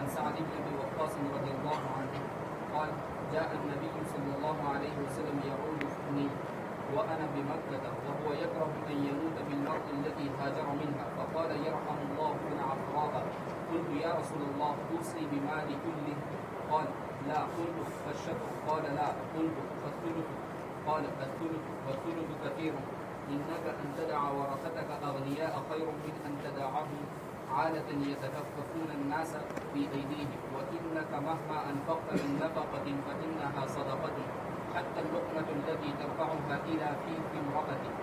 عن سعد بن ابي وقاص رضي الله عنه قال جاء النبي صلى الله عليه وسلم يعودني وانا بمكه وهو يكره ان يموت بالارض التي هاجر منها فقال يرحم الله بن عفراء. قلت يا رسول الله اوصي بمال كله؟ قال لا. قلت فالشطر؟ قال لا. قلت فالثلث؟ قال الثلث والثلث كثير. انك ان تدع ورثتك اغنياء خير من ان تدعهم عالة يتكففون الناس في أيديهم. وإنك مهما أنفقت من نفقة فإنها صدقة حتى اللقمة التي ترفعها إلى فيك امرأتك.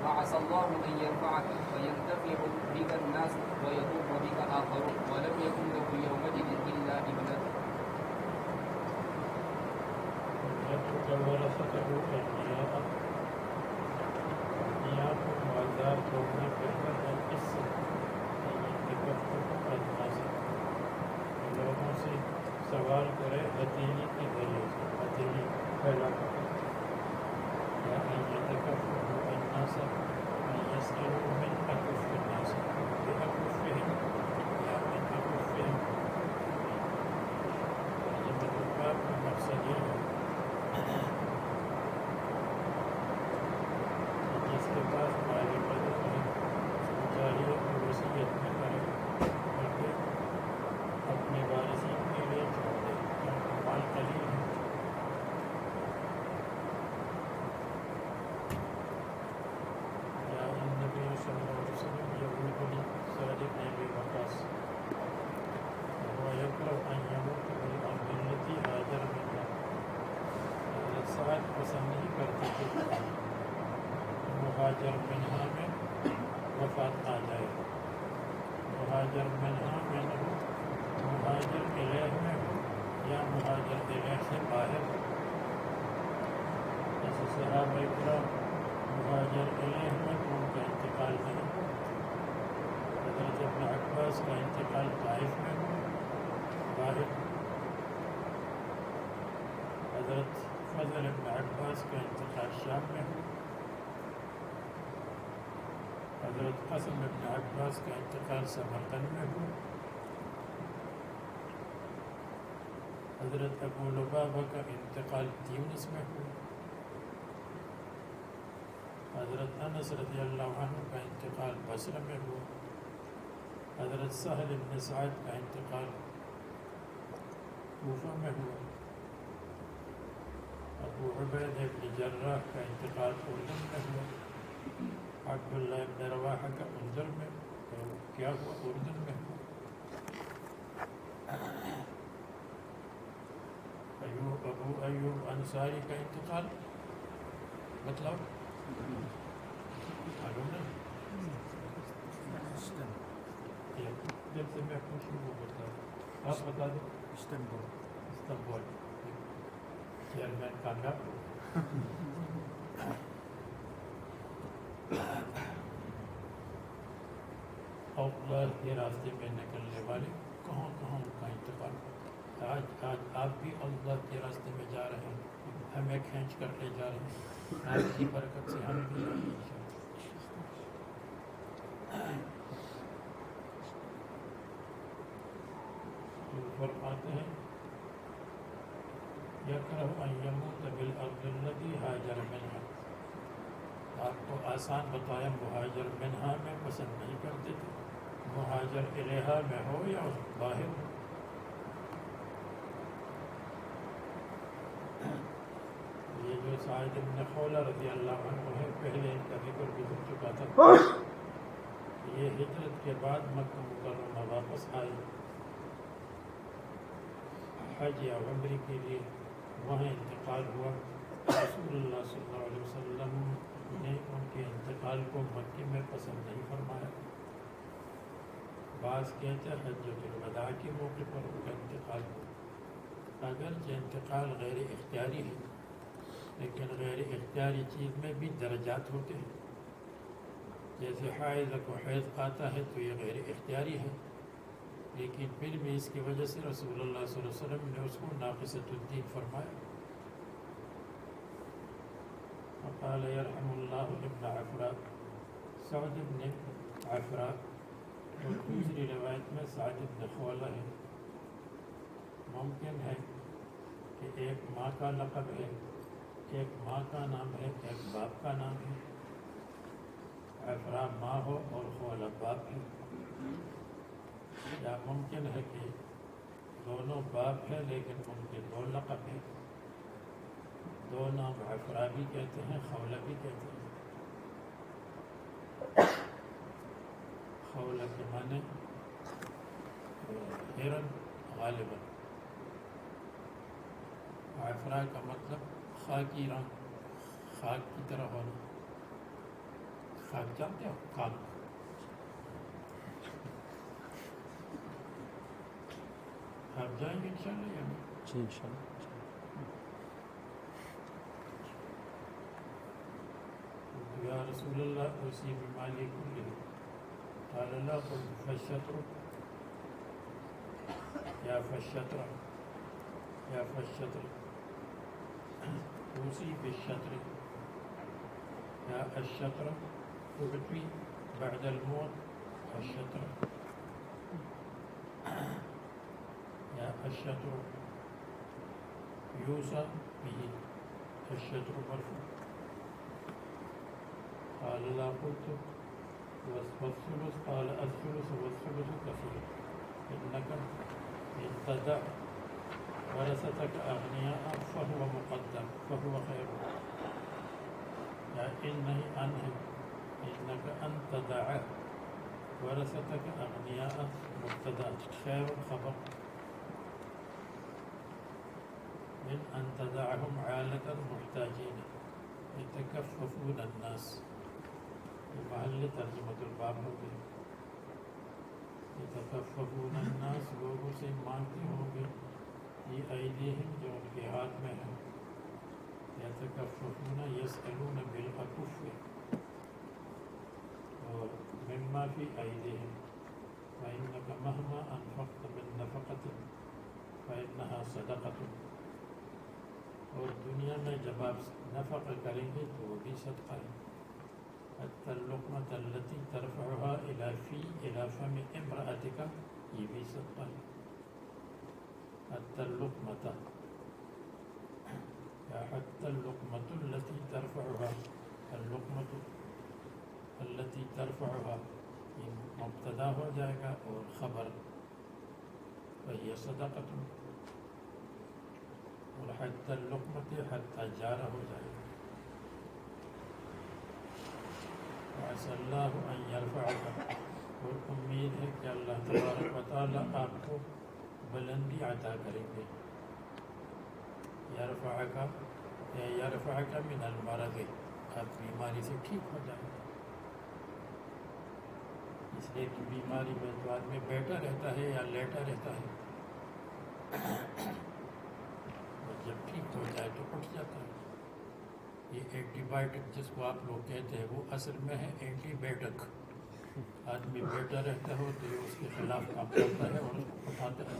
وعسى الله أن يرفعك فينتفع بك الناس ويضر بك آخرون ولم يكن له يومئذ إلا ابنته. لوگوں سے سوال کرے ہتھیلی کے ذریعے سے، ہتھیلی پھیلا کر یا الناس ان يسألوا من أكف الناس بأكفهم یا من أكفهم. یہ باب کا مقصد یہ ہے جس کے پاس مال قدر ہے اس کو چاہیے کہ وصیت میں کرے بلکہ اپنے وارثین کے لیے چھوڑ دے کیونکہ مال قلیل ہے. یا النبی صلی اللہ علیہ وسلم یعودنی سعد بن ابی وقاص وهو يكره ان يموت بالارض التي هاجر منها. حضرت سعد پسند نہیں کرتے تھے مہاجر منہا میں وفات آ جائے. مہاجر منہا میں نہ ہو، مہاجر الیہ میں ہو یا مہاجر الیہ سے باہر ہو. جیسے صحابہ کرام مہاجر الیہ میں ان کا انتقال نہیں ہو. حضرت ابن عباس کا انتقال طائف میں ہو باہر. حضرت فضل ابن عباس کا انتقال شام میں ہو. حضرت قاسم ابن عباس کا انتقال سمرقند میں ہو. حضرت ابو لبابہ کا انتقال تیونس میں ہو. حضرت انس رضی اللہ عنہ کا انتقال بصرہ میں ہو. حضرت سہل بن سعد کا انتقال کوفہ میں ہوا. ابو عبید بن جراح کا انتقال اردن میں ہوا. عبداللہ بن رواحہ کا اردن میں کیا ہوا؟ اردن میں ہوا. ابو ایوب انصاری کا انتقال مطلب معلوم نہیں. جب سے میں پوچھوں وہ بتا دوں، آپ بتا دیں. استنبول. چیئرمین کانگا اور اللہ کے راستے میں نکلنے والے کہاں کہاں کا انتقال ہوتا ہے۔ آج آپ بھی اللہ کے راستے میں جا رہے ہیں، ہمیں کھینچ کر لے جا رہے ہیں، آپ کی برکت سے ہم بھی جائیں گے انشاءاللہ۔ فرماتے ہیں یکرہ ان یموت بالارض التي ہاجر منہا، آپ کو آسان بتایا مہاجر منہا میں پسند نہیں کرتے تھے، مہاجر الیہا میں ہو یا باہر ہو۔ یہ جو سعید بن خولہ رضی اللہ عنہ ہے، پہلے ان کا ذکر گزر چکا تھا، یہ ہجرت کے بعد مکہ مکرمہ واپس آئے حج یا عمرے کے لیے، وہاں انتقال ہوا۔ رسول اللہ صلی اللہ علیہ وسلم نے ان کے انتقال کو مکے میں پسند نہیں فرمایا۔ بعض کہتے ہیں حجۃ الوداع کے موقع پر ان کا انتقال ہوا۔ اگرچہ انتقال غیر اختیاری ہے، لیکن غیر اختیاری چیز میں بھی درجات ہوتے ہیں۔ جیسے حائض کو حیض آتا ہے تو یہ غیر اختیاری ہے، لیکن پھر بھی اس کی وجہ سے رسول اللہ صلی اللہ علیہ وسلم نے اس کو ناقصۃ الدین فرمایا۔ وقال یرحم اللہ ابن عفراء، سعد ابن عفراء، اور دوسری روایت میں سعد ابن خولہ ہے۔ ممکن ہے کہ ایک ماں کا لقب ہے، ایک ماں کا نام ہے، ایک باپ کا نام ہے، عفراء ماں ہو اور خولہ باپ ہے، یا ممکن ہے کہ دونوں باپ ہیں لیکن ان کے دو لقب ہیں، دو نام عفراء بھی کہتے ہیں، خولہ بھی کہتے ہیں۔ خولہ کے معنی ہرن غالباً، عفراء کا مطلب خاکی رنگ، خاک کی طرح ہونا۔ خاک جانتے ہو؟ خاک آپ جائیں گے انشاءاللہ یا نہیں؟ جی انشاءاللہ۔ یا رسول اللہ اسی بمالی کلی، قال لا قل فالشطر یا فالشطر یا فالشطر، اوصی بالشطر یا الشطر، اعطی بعد الموت الشطر یا الشطر یوصى به الشطر مرفوع۔ قال لا قلت والثلث، قال الثلث والثلث كثير، إنك إن تدع ورثتك أغنياء فهو مقدم فهو خير، يا إنه أنهم إنك أن تدع ورثتك أغنياء مبتدأ، خير خبر، من أن تدعهم عالة محتاجين يتكففون الناس، محل ترجمۃ الباب ہو گئی، یتکففون الناس، لوگوں سے مانگتے ہوں گے، یہ ایدیہم جو ان کے ہاتھ میں ہے، یتکففون یسألون بالعفو، اور مما فی ایدیہم، فإنک مہما انفقت من نفقۃ فإنها صدقۃ، اور دنیا میں جب آپ نفق کریں گے تو وہ بھی صدقہ ہے۔ حتی اللقمة التي ترفعها إلى فم امرأتك، یہ بھی صدقہ ہے۔ حتی اللقمة یا حتی اللقمة التي ترفعها، اللقمة التي ترفعها یہ مبتدا ہو جائے گا اور خبر فهي صدقة، اور حتی اللقمة حتی جارہ ہو جائے گا۔ وعسى اللہ ان یرفعک، اور امید ہے کہ اللہ تبارک و تعالیٰ آپ کو بلندی عطا کریں گے۔ یرفعک من المرض، آپ بیماری سے ٹھیک ہو جائیں گے، اس لیے کہ بیماری میں جو آدمی بیٹھا رہتا ہے یا لیٹا رہتا ہے، جب ٹھیک ہو جائے تو اٹھ جاتا ہے. یہ اینٹی بائیوٹک جس کو آپ لوگ کہتے ہیں وہ اصل میں ہے اینٹی بائیوٹک. آدمی بیٹا رہتا ہو تو یہ اس کے خلاف کام کرتا ہے اور اس کو اٹھاتا ہے.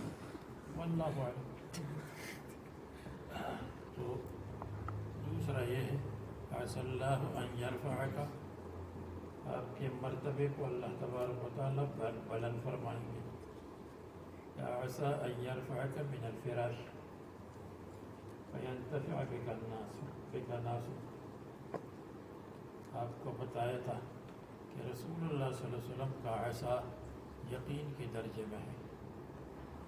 واللہ اعلم. تو دوسرا یہ ہے عسى اللہ ان یرفعک، آپ کے مرتبے کو اللہ تبارک و تعالیٰ بلند فرمائیں گے. عسى ان یرفعک من الفراش فینتفع بک الناس. آپ کو بتایا تھا کہ رسول اللہ صلی اللہ علیہ وسلم کا عصا یقین کے درجے میں ہے.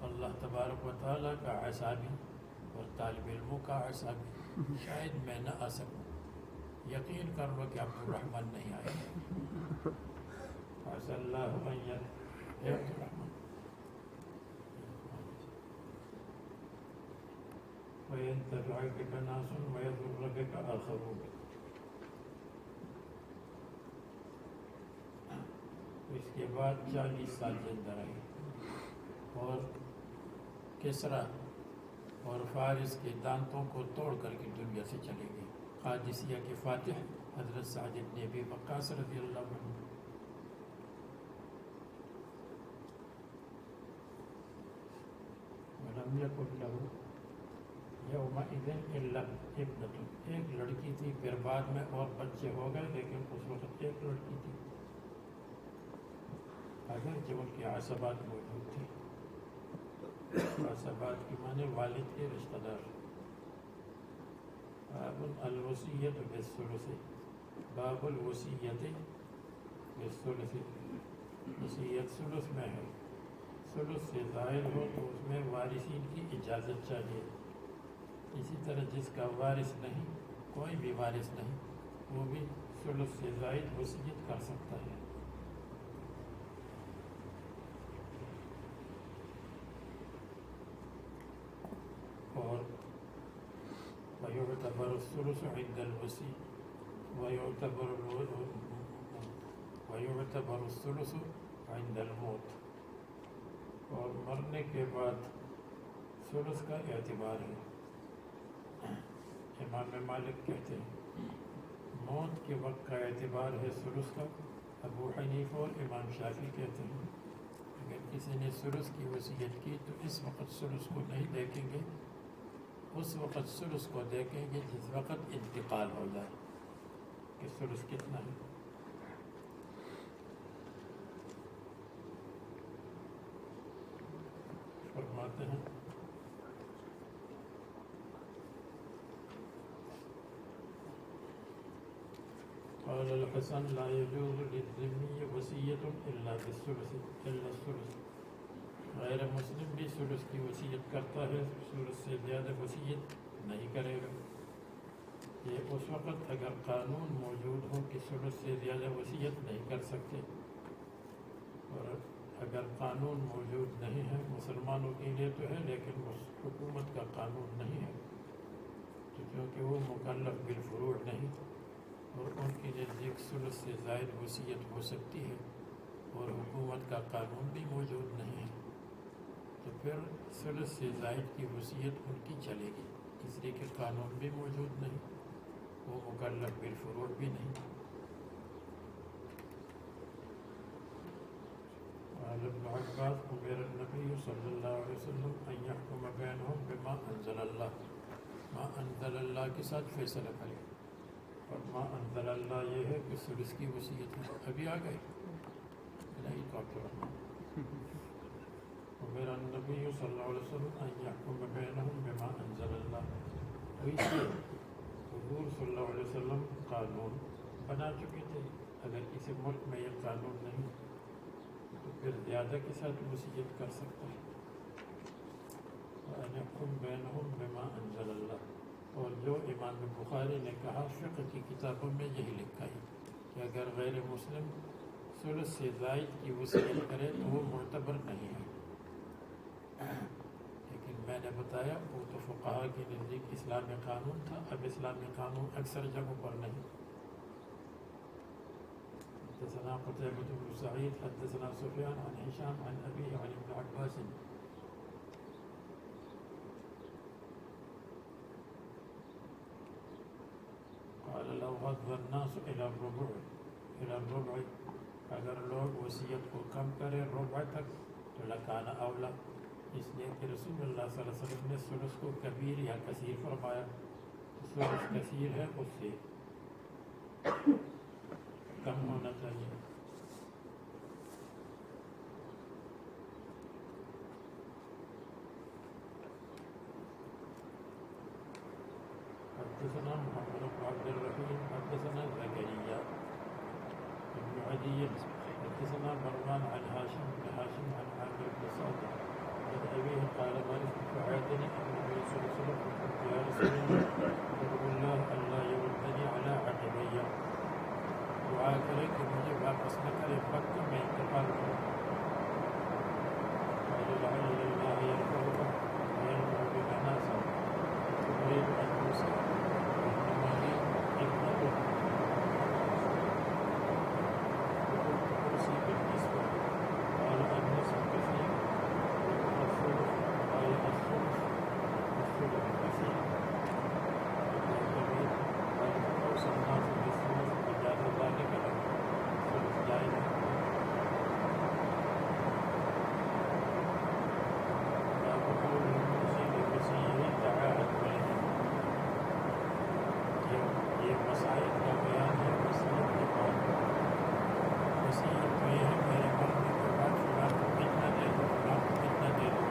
اللہ تبارک و تعالیٰ کا عصا بھی اور طالب علموں کا عصا بھی شاید میں نہ آ سکوں. یقین کر لو کہ عبد الرحمن نہیں آئے. عسى اللہ ان عبد الرحمن وینتفع بک ناس ویضر بک آخرون. اس کے بعد 40 سال زندہ رہے اور کسرا اور فارس کے دانتوں کو توڑ کر کے دنیا سے چلے گئے. قادسیہ کے فاتح حضرت سعد بن ابی وقاص رضی اللہ عنہ. ولم یکن له یومئذ الا ابنۃ، ایک لڑکی تھی. پھر بعد میں اور بچے ہو گئے لیکن اس وقت ایک لڑکی تھی، اگرچہ ان کے عصبات موجود تھے. عصبات کی معنی والد کے رشتہ دار. باب الوصیت بالثلث، باب الوصیت بالثلث. وصیت ثلث میں ہے. ثلث سے زائد ہو تو اس میں وارثین کی اجازت چاہیے. اسی طرح جس کا وارث نہیں، کوئی بھی وارث نہیں، وہ بھی ثلث سے زائد وصیت کر سکتا ہے. اور وَيُعْتَبَرُ الثُّلُثُ عِنْدَ الْوَصِيِّ وَيُعْتَبَرُ الثُّلُثُ عِنْدَ الْمَوْتِ. اور مرنے کے بعد ثلث کا اعتبار ہے. امام مالک کہتے ہیں موت کے وقت کا اعتبار ہے ثلث کا. ابو حنیفہ اور امام شافعی کہتے ہیں اگر کسی نے ثلث کی وصیت کی تو اس وقت ثلث کو نہیں دیکھیں گے، اس وقت ثلث کو دیکھیں گے جس وقت انتقال ہو جائے کہ ثلث کتنا ہے. فرماتے ہیں قال الحسن لا يجوز للذمي وصية إلا الثلث. غیر مسلم بھی ثلث کی وصیت کرتا ہے، ثلث سے زیادہ وصیت نہیں کرے گا. یہ اس وقت اگر قانون موجود ہو کہ ثلث سے زیادہ وصیت نہیں کر سکتے، اور اگر قانون موجود نہیں ہے، مسلمانوں کے لیے تو ہے لیکن حکومت کا قانون نہیں ہے، تو کیونکہ وہ مکلف بالفروع نہیں اور ان کے نزدیک ثلث سے زائد وصیت ہو سکتی ہے اور حکومت کا قانون بھی موجود نہیں ہے، تو پھر ثلث سے زائد کی وصیت ان کی چلے گی، اس لیے کہ قانون بھی موجود نہیں، وہ مکلف بالفروع بھی نہیں. قال ابن عباس امر النبی صلی اللہ علیہ وسلم ان یحکم بینہم بما انزل اللہ، ما انزل اللہ کے ساتھ فیصلہ کرے. اور ما انزل اللہ یہ ہے کہ ثلث کی وصیت ہے. ابھی آ گئے نہیں تو آپ امر النبی صلی اللہ علیہ وسلم ان یحکم بینہم بما انزل اللہ. تو اس لیے حضور صلی اللہ علیہ وسلم قانون بنا چکے تھے. اگر کسی ملک میں یہ قانون نہیں تو پھر زیادہ کے ساتھ وصیت کر سکتا ہے. وَأَنْ يَحْكُمْ بَيْنَهُمْ بِمَا أَنزَلَ اللَّهُ. اور جو امام بخاری نے کہا فقہ کی کتابوں میں یہی لکھا ہے کہ اگر غیر مسلم ثلث سے زائد کی وصیت کرے تو وہ معتبر نہیں ہے. لیکن میں نے بتایا وہ تو فقہا کے نزدیک اسلامی قانون تھا، اب اسلامی قانون اکثر جگہوں پر نہیں. حدثنا قتيبة بن سعيد حدثنا سفيان عن هشام عن أبيه عن ابن عباس قال لو غض الناس إلى الربع اگر لوگ وصیت کو کم کرے ربع تک تو لکان اولا، اس لیے کہ رسول اللہ صلی اللہ علیہ وسلم نے ثلث کو کبیر یا کثیر فرمایا، ثلث کثیر ہے، اس سے کم ہونا چاہیے۔ حدثنا محمد بن عبد الرحيم حدثنا زكريا بن عدي حدثنا مروان عن هاشم بن هاشم عن عامر بن صالح عن أبيه قال مالك فعادني النبي صلى الله عليه وسلم فقلت يا رسول الله ادعو الله ألا يردني على عقبي، دعا کرے کہ مجھے واپس نہ کرے مکہ میں انتقال کروں۔ قال لعل الله يرفعك ويرفع بك ناسا تريد أن توصل وإنما هي ابنته بالنسبة قال النصف كثير والثلث قال الثلث كثير والكبير قال فأوصى الناس بالثلث وجاز ذلك له الثلث جائز باب قول الموصي بوصيه تعاهد ولده، یہ مسائل کا بیان ہے وصیت کے بعد۔ وصیت میں ہے میرے مرنے کے بعد فلاں کو اتنا دے دو، فلاں کو اتنا دے دو،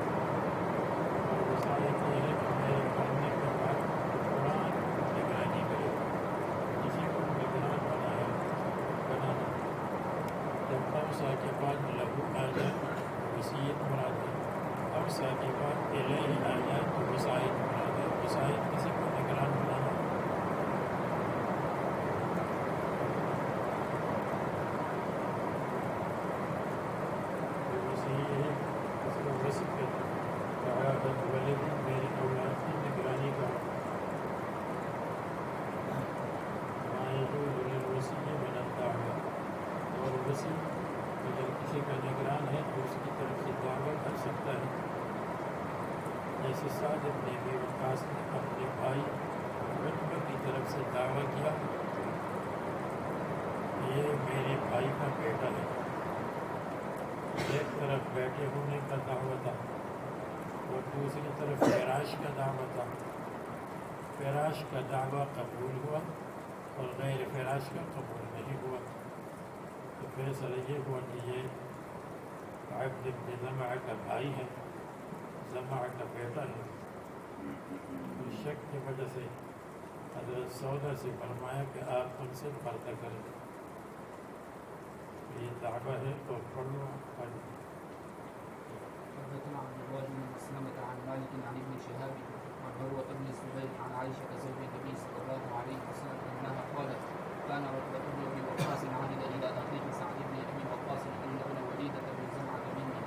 اور وصیت یہ ہے کہ میرے مرنے کے بعد فلاں نگرانی کرے، کسی کو نگران بنانا۔ جب اوصا کے بعد لہو آ جائے وصیت مراد ہے، اوصا کے بعد الیہ آ جائے تو وصایت مراد ہے، وصایت کسی کو نگران بنانا۔ میری اولاد کی نگرانی کا وسیع میں دعویٰ، اور وسیع اگر کسی کا نگران ہے تو اس کی طرف سے دعویٰ کر سکتا ہے، جیسے سعد بن ابی وقاص نے اپنے بھائی عتبہ کی طرف سے دعویٰ کیا یہ میرے بھائی کا بیٹا ہے۔ ایک طرف بیٹے ہونے کا دعویٰ تھا اور دوسری طرف فراش کا دعویٰ تھا۔ فراش کا دعویٰ قبول ہوا اور غیر فراش کا قبول نہیں ہوا، تو فیصلہ یہ ہوا کہ یہ عبد بن زمعہ کا بھائی ہے، زمعہ کا بیٹا ہے۔ اس شک کی وجہ سے حضرت سودا سے فرمایا کہ آپ ان سے پردہ کریں، یہ دعویٰ ہے تو پڑھو۔ حدثنا عبد الله بن مسلمة عن مالك عن ابن شهاب عن عروة بن الزبير عن عائشة زوج النبي صلى الله عليه وسلم أنها قالت كان عتبة بن أبي وقاص عهد إلى أخيه سعد بن أبي وقاص إن ابن وليدة بن زمعة مني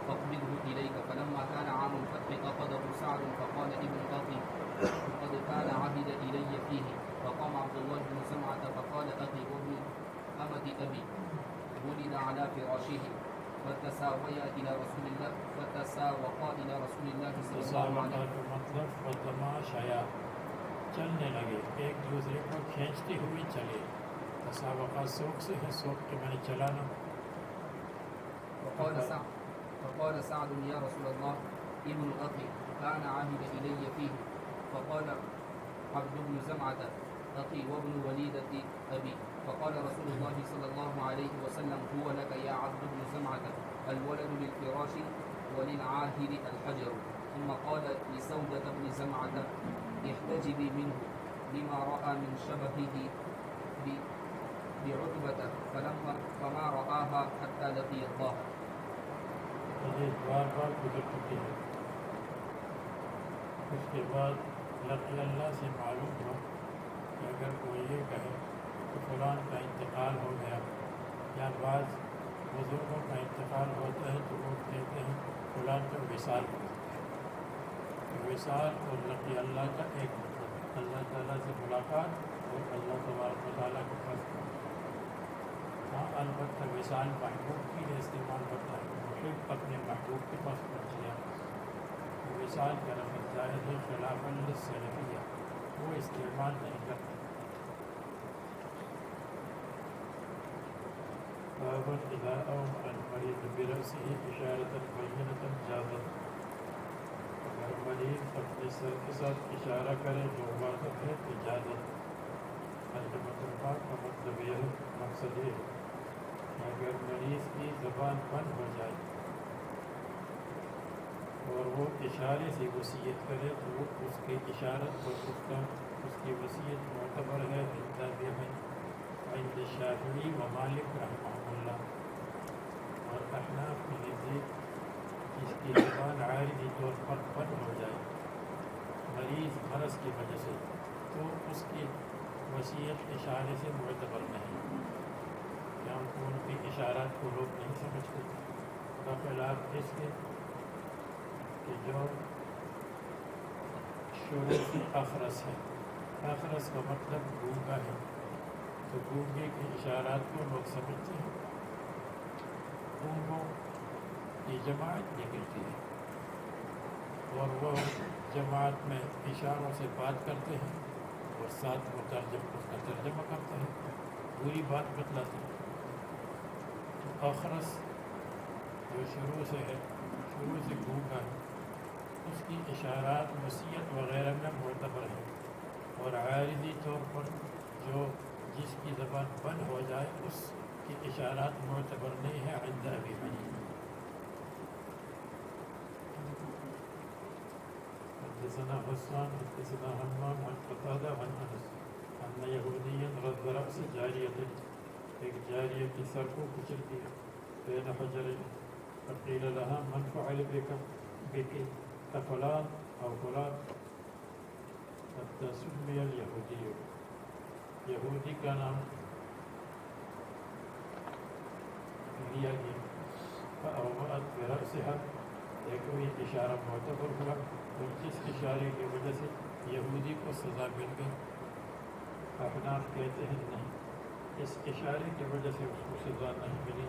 فاقبضه إليك، فلما كان عام الفتح أخذه سعد فقال ابن أخي قد كان عهد إلي فيه، فقام عبد الله بن زمعة فقال أخي وابن أمة أبي ولد على فراشه، فتساوقا إلى رسول الله صلى الله عليه وسلم۔ مطلب فتماشیا، چلنے لگے، ایک دوسرے کو کھینچتے ہوئے چلے۔ تساوقا سوق سے ہے، سوق کے میں چلانا۔ فقال سعد يا رسول الله ابن أخي كان عهد إلي فيه، فقال عبد بن زمعة أخي وابن وليدة أبي، فقال رسول الله صلى الله عليه وسلم هو لك يا عبد بن زمعة، الولد للفراش وللعاهر الحجر، ثم قال لسودة بن زمعة احتجبي منه لما رأى من شبهه بعتبة، فما رآها حتى لقي الله۔ بار بار گزر چکی ہے۔ اس کے بعد لقی اللہ سے معلوم ہوا کہ اگر کوئی یہ کہے کہ فلان کا انتقال ہو گیا، یا بعض بزرگوں کا انتقال ہوتا ہے تو وہ کہتے ہیں فلان کا وصال ہو گیا۔ وصال اور لقی اللہ کا ایک مطلب ہے، اللہ تعالیٰ سے ملاقات اور اللہ تبارک و تعالیٰ کے پاس۔ ہاں البتہ وصال محبوب کے لیے استعمال ہوتا ہے، محب اپنے محبوب کے پاس پہنچ گیا۔ وصال کا لفظ ظاہر ہے خلاف للسلفیہ، وہ استعمال نہیں کرتے۔ باب إذا أومأ المريض برأسه إشارة بينة جازت اگر مریض اپنے سر کے ساتھ اشارہ کرے جو واضح ہے اجازت ترجمۃ الباب کا مطلب یہ ہے مقصد یہ ہے کہ اگر مریض کی زبان بند ہو جائے اور وہ اشارے سے وصیت کرے تو وہ اس کے اشارت اور اس کی وصیت معتبر ہے عند ابی حنیفہ عند الشافعی و مالک رحمہ اللہ اور احناف کے نزدیک جس کی زبان عارضی طور پر بند ہو جائے مریض مرض کی وجہ سے تو اس کی وصیت اشارے سے معتبر نہیں کیا ان کی اشارات کو لوگ نہیں سمجھتے کا خلاف اس کے کہ جو شروع کی اخرس ہے اخرس کا مطلب گونگا ہے تو گونگے کے اشارات کو لوگ سمجھتے ہیں گونگوں کی جماعت نکلتی ہے اور وہ جماعت میں اشاروں سے بات کرتے ہیں اور ساتھ مترجم اس کا ترجمہ کرتا ہے پوری بات بتلاتے ہیں تو اخرس جو شروع سے ہے شروع سے گونگا ہے اس کی اشارات وصیت وغیرہ میں معتبر ہے اور عارضی طور پر جو جس کی زبان بند ہو جائے اس کی اشارات معتبر نہیں ہے عند ابی حنیفہ حدثنا حسان حدثنا حمام عن قتادہ عن انس ان یہودیا رد رأس جاریۃ ایک جاریہ کی سر کو کچل دیا بین حجرین فقیل لها من فعل بک فلان او فلان حتی سمی الیہودی یہودی کا نام لیا گیا فاومأت برأسها ایک کوئی اشارہ معتبر ہوا اور جس اشارے کی وجہ سے یہودی کو سزا مل گئی احناف کہتے ہیں نہیں اس اشارے کی وجہ سے اس کو سزا نہیں ملی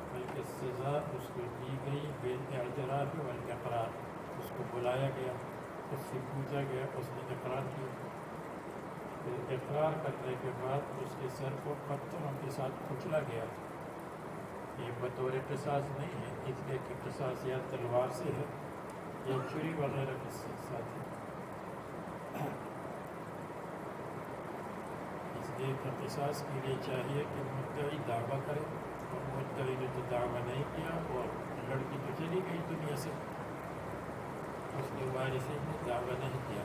بلکہ سزا اس کو دی گئی بالاعتراف والاقرار اس کو بلایا گیا اس سے پوچھا گیا اس نے اقرار کیا پھر اقرار کرنے کے بعد اس کے سر کو پتھروں کے ساتھ کچلا گیا یہ بطور قصاص نہیں ہے اس لیے کہ قصاص یا تلوار سے ہے یا چھری وغیرہ کے ساتھ ہے اس لیے کہ قصاص کے لیے چاہیے کہ مدعی دعویٰ کرے اور مدعی نے تو دعویٰ نہیں کیا اور لڑکی تو چلی گئی دنیا سے اس کے وارثین نے دعویٰ نہیں کیا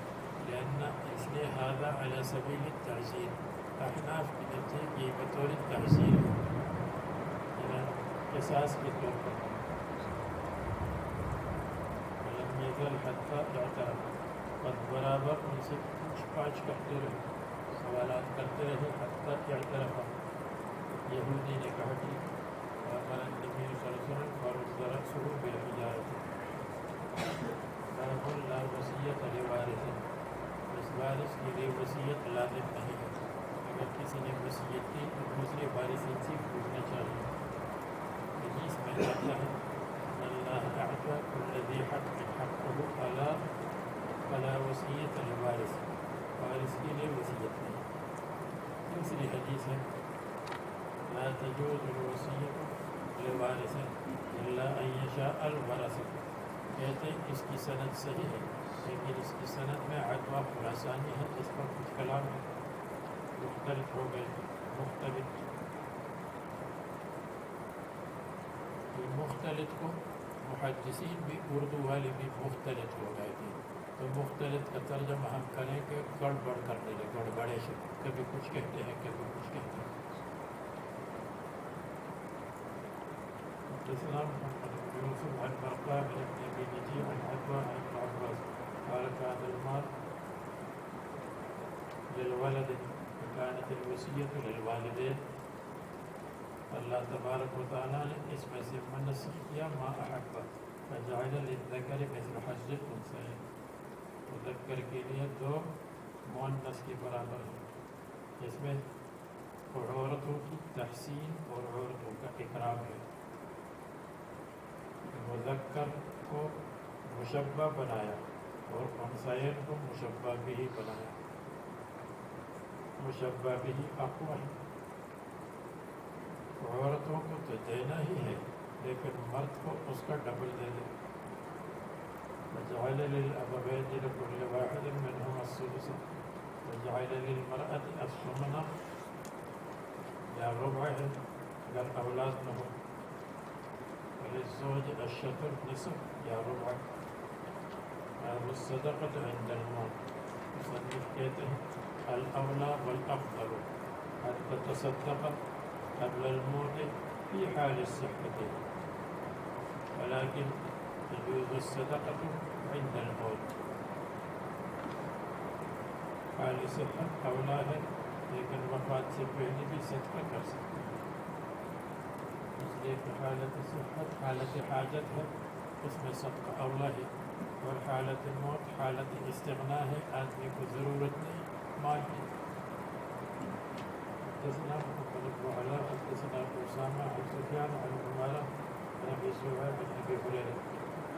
لأن اس لیے هذا على سبیل التعزیر احناف کی نزدیک یہ بطور تحصیل ہے یعنی قصاص کے طور پر ولم يزل حتى اعترف قد برابر ان سے پوچھ پاچھ کرتے رہے سوالات کرتے رہے حتی اعترف یہودی نے کہا کہ وامر النبی صلی اللہ علیہ وسلم فرد رأسه بالحجارة باب لا وصیت لوارث اس وارث کے لیے وصیت لازم نہیں ہے اگر کسی نے وصیت کی تو دوسرے وارثین سے پوچھنا چاہیے حدیث میں آتا ہے اللہ اعطى كل ذي حق حقه فلا وصیت لوارث وارث کے لیے وصیت نہیں دوسری حدیث ہے لا تجوز الوصیت لوارث الا ان يشاء الورثة کہتے ہیں اس کی سند صحیح ہے لیکن اس کی سند میں عطوہ خراسانی ہے اس پر کچھ کلام ہے مختلف ہو گئے مختلف کو محدثین بھی اردو والے بھی مختلف ہو گئے تھے تو مختلف کا ترجمہ ہم کریں کہ گڑبڑ کرنے لگے گڑبڑے سے کبھی کچھ کہتے ہیں کبھی کچھ کہتے ہیں السلام محمد بن یوسف عن برقاء بن ابي نجيح عن عطاء عن ابن عباس قال كان المال للولد وكانت الوصية للوالدين اللہ تبارک و تعالیٰ نے اس میں سے منسوخ کیا ما احب فجعل للذکر مثل حظ الانثیین مذکر کے لیے دو مؤنث کے برابر ہے اس میں عورتوں کی تحسین اور عورتوں کا اکرام ہے مذکر کو مشبہ بنایا اور انثیین کو مشبہ بھی بنایا مشبہ بھی اقوی ہے عورتوں کو تو دینا ہی ہے لیکن مرد کو اس کا ڈبل دے دے. وجعل للأبوين لكل واحد منهما السدس وجعل للمرأة الثمن یا ربع ہے اگر اولاد نہ ہو. وللزوج الشطر نصف یا ربع. والصدقة عند الموت. مصنف کہتے ہیں الاولی والافضل ان تتصدق قبل الموت في حال الصحة ولكن تجوز الصدقة عند الموت. حال صحت اولا ہے لیکن وفات سے پہلے بھی صدقہ کر سکتے ہیں. اس لیے کہ حالت صحت حالت حاجت ہے اس میں صدقہ اولا ہے اور حالت موت حالت استغنا ہے آدمی کو ضرورت نہیں مال کی. حدثنا محمد بن علاء حدثنا أسامة عن سفيان عن عمارة عن أبي سعيد عن أبي هريرة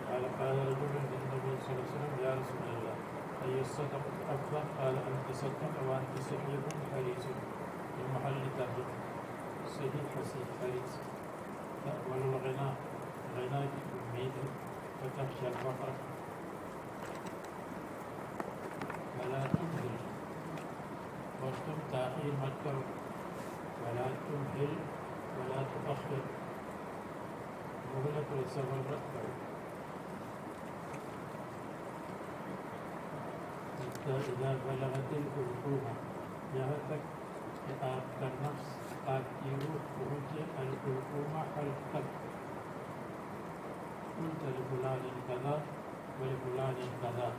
قال قال رجل للنبي صلى الله عليه وسلم يا رسول الله أي الصدقة أفضل قال أن تصدق وأنت صحيح حريص. المحل ترجمة صحيح حسين حريص. تأول الغناء غناء کی امید ہے وتخشى الفقر ولا تمهل اور تم تاخیر مت کرو ولا تمهل ولا تؤخر مہلت اور صبر مت کرو. إذا بلغت الحلقومة یہاں تک کہ آپ کا نفس آپ کی روح پہنچے الحلقومة حلق تک. قلت لفلان كذا ولفلان كذا.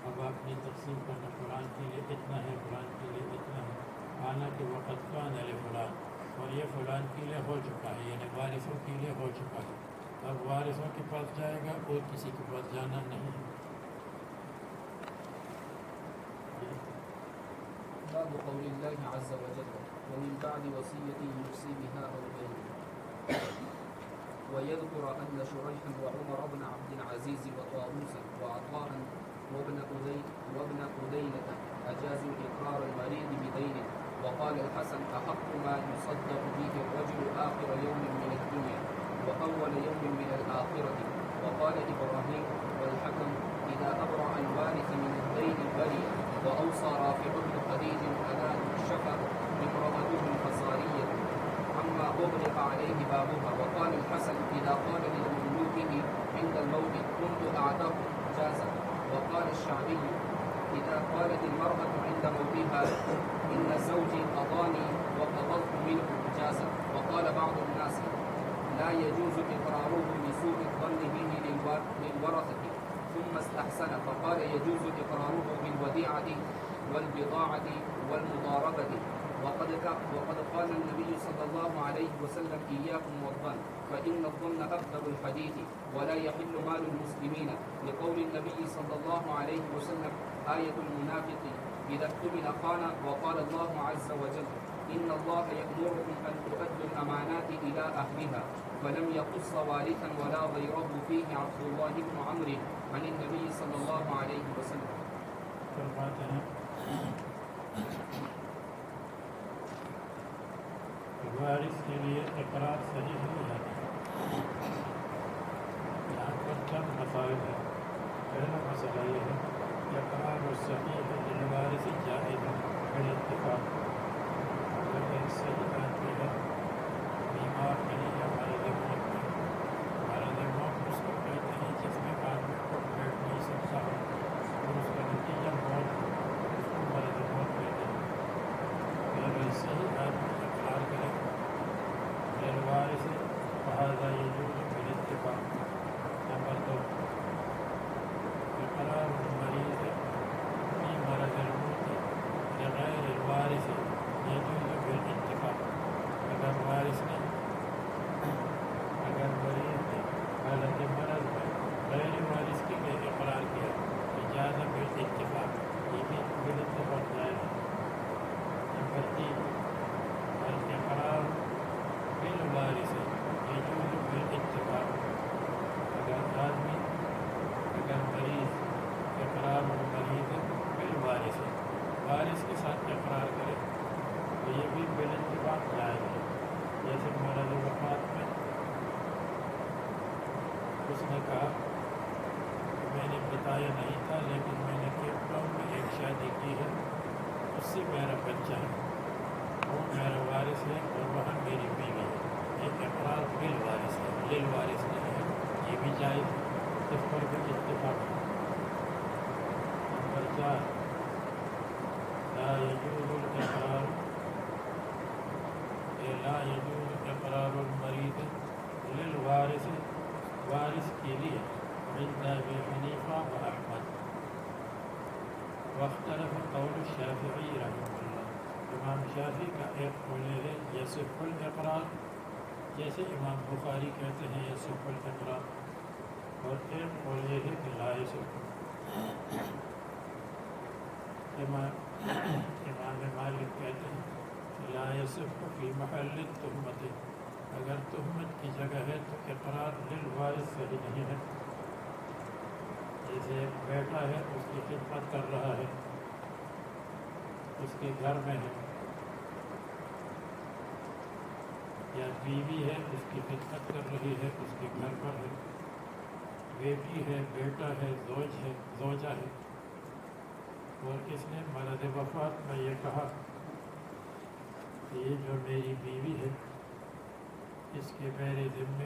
اب آپ نے تقسیم کرنا فلان کے لیے اتنا ہے فلان کے لیے اتنا ہے. حالانکہ وقت کان لفلان اور یہ فلان کے لیے ہو چکا ہے یعنی وارثوں کے لیے ہو چکا ہے. اب وارثوں کے پاس جائے گا اور کسی کے پاس جانا نہیں ہے. باب قول الله عز وجل ومن بعد وصية يوصي بها أو دين ويذكر أن شريحا وعمر بن عبد العزيز وطاووسا وعطاء وابن أدينة أجازوا إقرار المريض بدين. وقال الحسن أحق ما يصدق به الرجل آخر يوم من الدنيا وأول يوم من الآخرة. وقال إبراهيم والحكم إذا أبرأ الوارث من الدين البريء وأوصى رافع بن خديج ألا تكشف امرأته الفصارية عما أغلق عليه بابها. وقال الحسن إذا قال لمملوكه عند الموت كنت أعتق جاز. وقال الشعبي إذا قالت المرأة عند موتها إن زوجي قضاني وقضضت منه جاز. وقال بعض الناس لا يجوز إقراره لسوء الظن به للورثة ثم استحسن فقال يجوز إقراره بالوديعة والبضاعة والمضاربة. وقد قال النبي صلى الله عليه وسلم إياكم والظن فإن الظن أكذب الحديث ولا يحل مال المسلمين لقول النبي صلى الله عليه وسلم آية المنافق إذا اؤتمن خان. وقال الله عز وجل إن الله يأمركم أن تؤدوا الأمانات إلى أهلها. فلم يقص وارثا ولا غيره فيه عبد الله بن عمرو عن النبي صلى الله عليه وسلم. وارث کے لیے اقرار صحیح نہیں ہے. یہاں پر چند مسائل ہیں. پہلا مسئلہ یہ ہے کہ اقرار صحیح ہے للوارث جائز بالاتفاق. اگر ایک صحیح آدمی ہے بیمار نہیں ہے مرض موت میں مرض موت اس کو کہتے ہیں جس میں آدمی کو بیٹھ نہیں سکتا اور اس کا نتیجہ موت اس کو مرض موت کہتے ہیں. اگر صحیح آدمی اقرار کرے للوارث فهذا يجوز بالاتفاق. نمبر 2 اقرار المريض في مرض الموت لغير الوارث يجوز بالاتفاق. اگر وارث نے اگر مریض نے حالت مرض میں غیر وارث کے لیے اقرار کیا اجازت بالاتفاق یہ بھی بالاتفاق جائز ہے. نمبر 3 الاقرار بالوارث يجوز بالاتفاق. اگر آدمی اگر مریض اقرار المریض بالوارث وارث کے ساتھ اقرار کرے تو یہ بھی بالاتفاق جائز ہے. جیسے مرض وفات میں اس نے کہا میں نے بتایا نہیں تھا لیکن میں نے کیپ ٹاؤن میں ایک شادی کی ہے، اس سے میرا بچہ ہے، وہ میرا وارث ہے اور وہاں میری بیوی ہے، ایک اقرار بالوارث ہے، للوارث نہیں ہے، یہ بھی جائز ہے، اس پر بھی اتفاق ہے۔ نمبر 4 لا يجوز الإقرار لا يجوز إقرار المريض للوارث وارث کے لیے عند ابی حنیفہ و احمد، واختلف قول الشافعی رحمہ اللہ، امام شافعی کا ایک قول ہے یصح الاقرار، جیسے امام بخاری کہتے ہیں یصح الاقرار، اور ایک قول یہ ہے کہ لا یصح۔ امام مالک کہتے ہیں کہ لا یصح فی محل التہمت، اگر تہمت کی جگہ ہے تو اقرار للوارث صحیح نہیں ہے، جیسے ایک بیٹا ہے اس کی خدمت کر رہا ہے، اس کے گھر میں ہے، یا بیوی ہے اس کی خدمت کر رہی ہے اس کے گھر پر ہے، بیٹی ہے، بیٹا ہے، زوج ہے، زوجہ ہے، اور اس نے مرض وفات میں یہ کہا کہ یہ جو میری بیوی ہے اس کے میرے ذمے،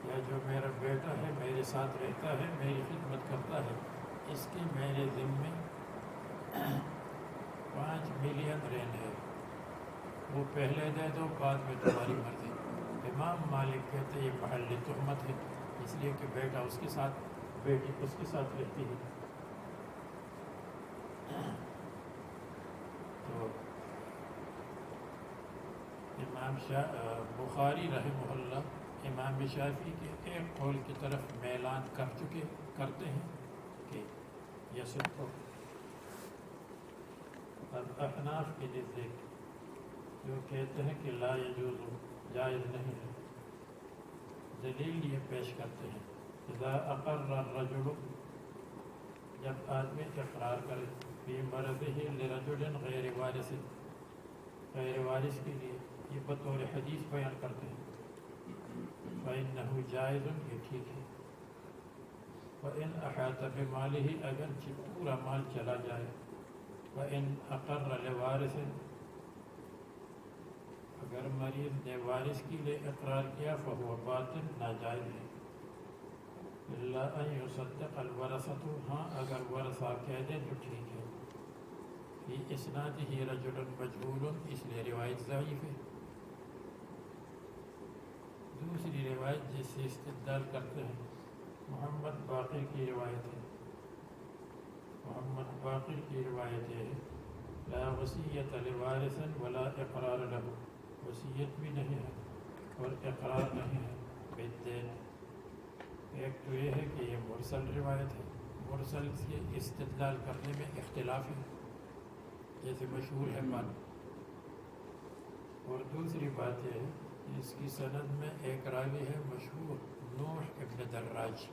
یا جو میرا بیٹا ہے میرے ساتھ رہتا ہے میری خدمت کرتا ہے، اس کے میرے ذمے 5 ملین رین ہے، وہ پہلے دے دو بعد میں تمہاری مرضی۔ امام مالک کہتے یہ محل تہمت ہے، اس لیے کہ بیٹا اس کے ساتھ، بیٹی اس کے ساتھ رہتی ہے۔ تو امام بخاری رحمہ اللہ امام شافعی کے ایک قول کی طرف میلان کرتے ہیں کہ یصح۔ اب احناف کے نزدیک جو کہتے ہیں کہ لا یجوز، جائز نہیں ہے، دلیل یہ پیش کرتے ہیں اذا اقر الرجل، جب آدمی اقرار کرے فی مرضہ لرجل غیر وارث، غیر وارث کے لیے، یہ بطور حدیث بیان کرتے ہیں، فإنہ جائز، یہ ٹھیک ہے، وإن احاط بمالہ، اگرچہ پورا مال چلا جائے، وإن اقر لوارث، اگر مریض نے وارث کے لیے اقرار کیا فہو باطل، ناجائز ہے، الا ان یصدق الورثۃ، ہاں اگر ورثہ کہہ دیں تو ٹھیک ہے، فی اسنادہ رجل مجہول، اس لیے روایت ضعیف ہے۔ دوسری روایت جس سے استدلال کرتے ہیں محمد باقر کی روایت ہے، محمد باقر کی روایت ہے لا وصیت لوارث ولا اقرار له، وصیت بھی نہیں ہے اور اقرار نہیں ہے بالدین۔ ایک تو یہ ہے کہ یہ مرسل روایت ہے، مرسل سے استدلال کرنے میں اختلاف ہے، جیسے مشہور ہے بات، اور دوسری بات یہ ہے کہ اس کی سند میں ایک راوی ہے مشہور نوح ابن دراج،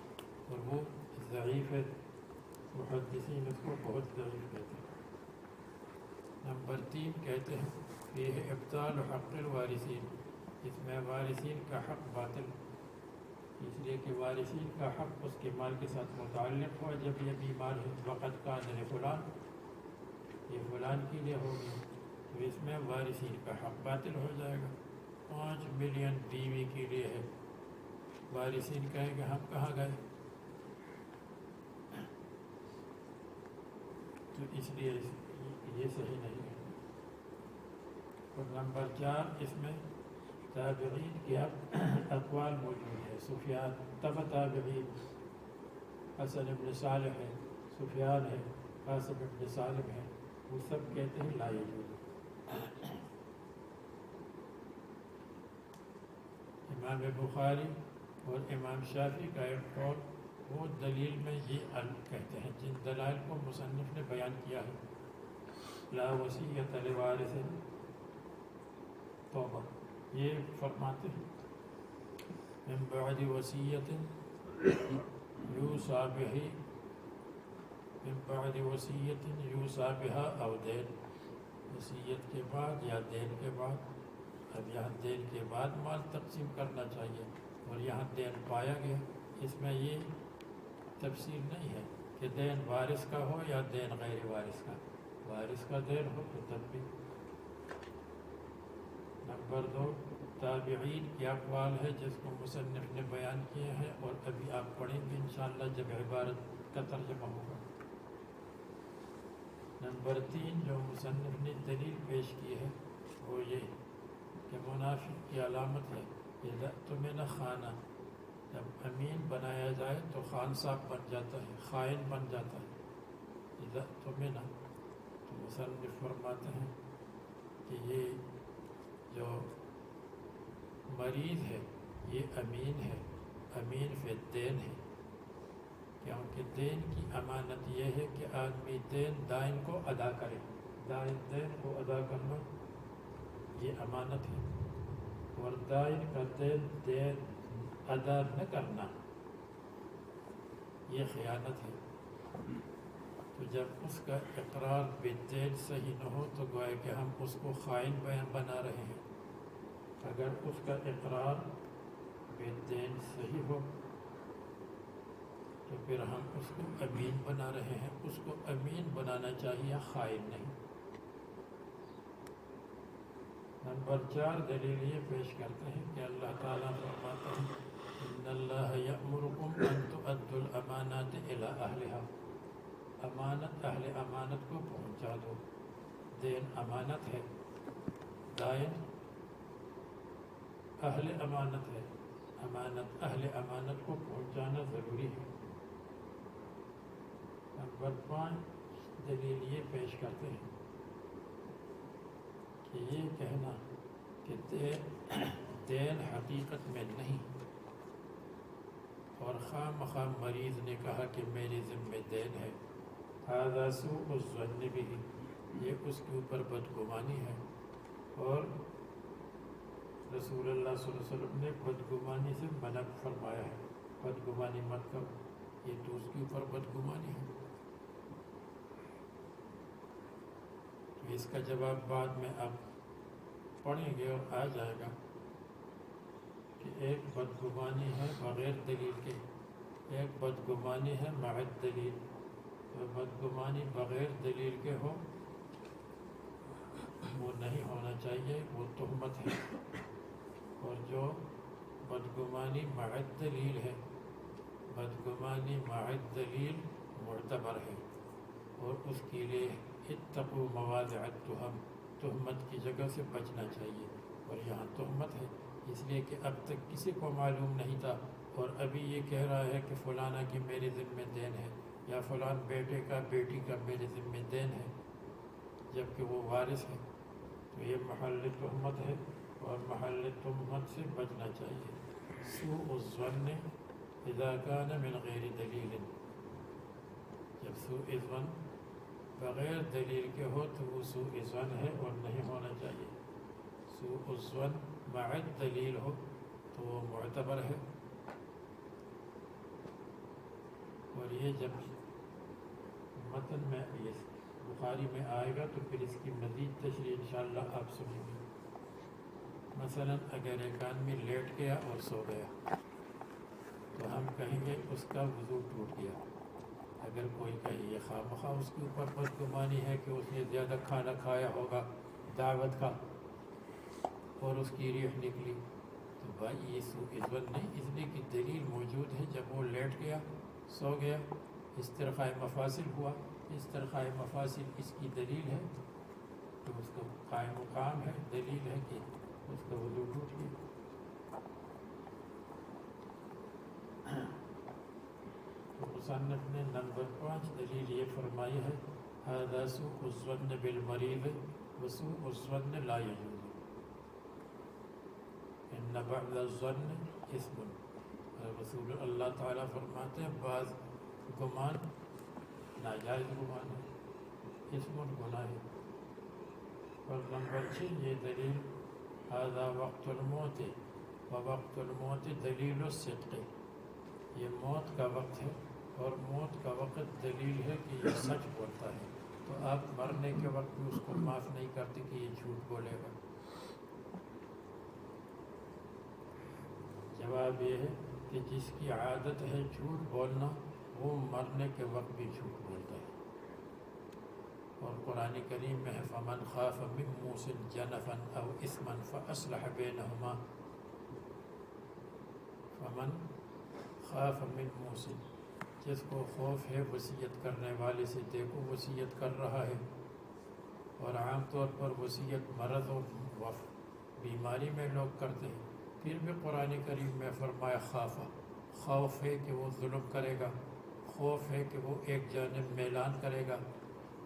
اور وہ ضعیف ہے، محدثین اس کو بہت ضعیف کہتے ہیں۔ نمبر 3 کہتے ہیں یہ ابطال حق الوارثین، اس میں وارثین کا حق باطل، اس لیے کہ وارثین کا حق اس کے مال کے ساتھ متعلق ہوا جب یہ بیمار ہے، وقت کان لفلان، یہ فلان کے لیے ہو گیا، تو اس میں وارثین کا حق باطل ہو جائے گا۔ 5 ملین بیوی کے لیے ہے، وارثین کہیں کہ ہم کہاں گئے، تو اس لیے یہ صحیح نہیں ہے۔ اور نمبر 4 اس میں تابعین کے اقوال موجود ہے، سفیان، تبع تابعین، حسن ابن صالح ہے، سفیان ہے، قاسم ابن سالم ہے، وہ سب کہتے ہیں لا یجوز۔ امام بخاری اور امام شافعی کا ایک قول، وہ دلیل میں یہ کہتے ہیں جن دلائل کو مصنف نے بیان کیا ہے، لا وصیت لوارث، توبہ، یہ فرماتے ہیں من بعد وصیت یوصی بہ، من بعد وصیت یوصی بہا او دین، وصیت کے بعد یا دین کے بعد اب یہاں دین کے بعد مال تقسیم کرنا چاہیے، اور یہاں دین پایا گیا، اس میں یہ تفصیل نہیں ہے کہ دین وارث کا ہو یا دین غیر وارث کا، وارث کا دین ہو تو تب بھی۔ نمبر 2، تابعین کے اقوال ہے جس کو مصنف نے بیان کیے ہیں، اور ابھی آپ پڑھیں گے انشاءاللہ جب عبارت کا ترجمہ ہوگا۔ نمبر 3 جو مصنف نے دلیل پیش کی ہے وہ یہ کہ منافق کی علامت ہے اذا اؤتمن خانہ، جب امین بنایا جائے تو خان صاحب بن جاتا ہے، خائن بن جاتا ہے۔ اذا اؤتمن، تو مصنف فرماتے ہیں کہ یہ جو مریض ہے یہ امین ہے، امین فی الدین ہے، کیونکہ دین کی امانت یہ ہے کہ آدمی دائن کو ادا کرے، دین کو ادا کرنا یہ امانت ہے، اور دائن کا دین ادا نہ کرنا یہ خیانت ہے۔ تو جب اس کا اقرار بالدین صحیح نہ ہو تو گویا کہ ہم اس کو خائن بنا رہے ہیں، اگر اس کا اقرار بالدین صحیح ہو تو پھر ہم اس کو امین بنا رہے ہیں، اس کو امین بنانا چاہیے، خائن نہیں۔ نمبر 4 دلیل یہ پیش کرتے ہیں کہ اللہ تعالیٰ فرماتے ہیں ان اللہ یأمرکم ان تؤدوا الامانات الی اہلها، امانت اہل امانت کو پہنچا دو، دین امانت ہے، دائن اہل امانت ہے، امانت اہل امانت کو پہنچانا ضروری ہے۔ نمبر 5 دلیل یہ پیش کرتے ہیں کہ یہ کہنا کہ دین حقیقت میں نہیں، اور خواہ مخواہ مریض نے کہا کہ میرے ذمہ دین ہے، ھذا سوء الظن بہ، یہ اس کے اوپر بدگمانی ہے، اور رسول اللہ صلی اللہ علیہ وسلم نے بدگمانی سے منع فرمایا ہے، بدگمانی مت کرو، یہ تو اس کے اوپر بدگمانی ہے۔ تو اس کا جواب بعد میں آپ پڑھیں گے اور آ جائے گا کہ ایک بدگمانی ہے بغیر دلیل کے، ایک بدگمانی ہے مع دلیل۔ تو بدگمانی بغیر دلیل کے ہو وہ نہیں ہونا چاہیے، وہ تہمت ہے، اور جو بدگمانی مع دلیل ہے، بدگمانی مع دلیل معتبر ہے، اور اس کے لیے اتقوا مواضع التہم، تہمت کی جگہ سے بچنا چاہیے، اور یہاں تہمت ہے، اس لیے کہ اب تک کسی کو معلوم نہیں تھا، اور ابھی یہ کہہ رہا ہے کہ فلانا کی میرے ذمہ دین ہے، یا فلان بیٹے کا بیٹی کا میرے ذمہ دین ہے، جبکہ وہ وارث ہے، تو یہ محل تہمت ہے، اور محل تہمت سے بچنا چاہیے۔ سوء الظن اذا کان من غیر دلیل، جب سوء ظن بغیر دلیل کے ہو تو وہ سوء ظن ہے اور نہیں ہونا چاہیے، سوء الظن مع دلیل ہو تو وہ معتبر ہے، اور یہ جب متن میں یہ بخاری میں آئے گا تو پھر اس کی مزید تشریح انشاءاللہ آپ سنیں گے۔ مثلا اگر ایک آدمی لیٹ گیا اور سو گیا تو ہم کہیں گے اس کا وضو ٹوٹ گیا۔ اگر کوئی کہے یہ خواہ مخواہ اس کے اوپر بدگمانی ہے کہ اس نے زیادہ کھانا کھایا ہوگا دعوت کا اور اس کی ریح نکلی، تو بھائی یہ سوء ظن نہیں، اس لیے کہ دلیل موجود ہے، جب وہ لیٹ گیا سو گیا استرخاء مفاصل ہوا، استرخاء مفاصل اس کی دلیل ہے، تو اس کا قائم مقام ہے، دلیل ہے کہ اس کا وضو ٹوٹ گیا۔ تو مصنف نے نمبر 5 دلیل یہ فرمائی ہے ھذا سوء الظن بالمریض وسوء الظن لا يجوز، ان بعض الظن اسم، رسول اللہ تعالیٰ فرماتے ہیں بعض گمان ناجائز گمان ہے، اسم گناہ ہے۔ اور نمبر 6 یہ دلیل ھذا وقت الموت ووقت الموت دلیل الصدق، یہ موت کا وقت ہے اور موت کا وقت دلیل ہے کہ یہ سچ بولتا ہے، تو آپ مرنے کے وقت بھی اس کو معاف نہیں کرتے کہ یہ جھوٹ بولے گا۔ جواب یہ ہے کہ جس کی عادت ہے جھوٹ بولنا وہ مرنے کے وقت بھی جھوٹ بولتا ہے. اور قرآن کریم میں ہے فمن خاف من موص جنفا او اثما فاصلح بینہما. فمن خاف من موص، جس کو خوف ہے وصیت کرنے والے سے. دیکھو وصیت کر رہا ہے، اور عام طور پر وصیت مرض اور بیماری میں لوگ کرتے ہیں. پھر بھی قرآن کریم میں فرمایا خافہ، خوف ہے کہ وہ ظلم کرے گا، خوف ہے کہ وہ ایک جانب میلان کرے گا.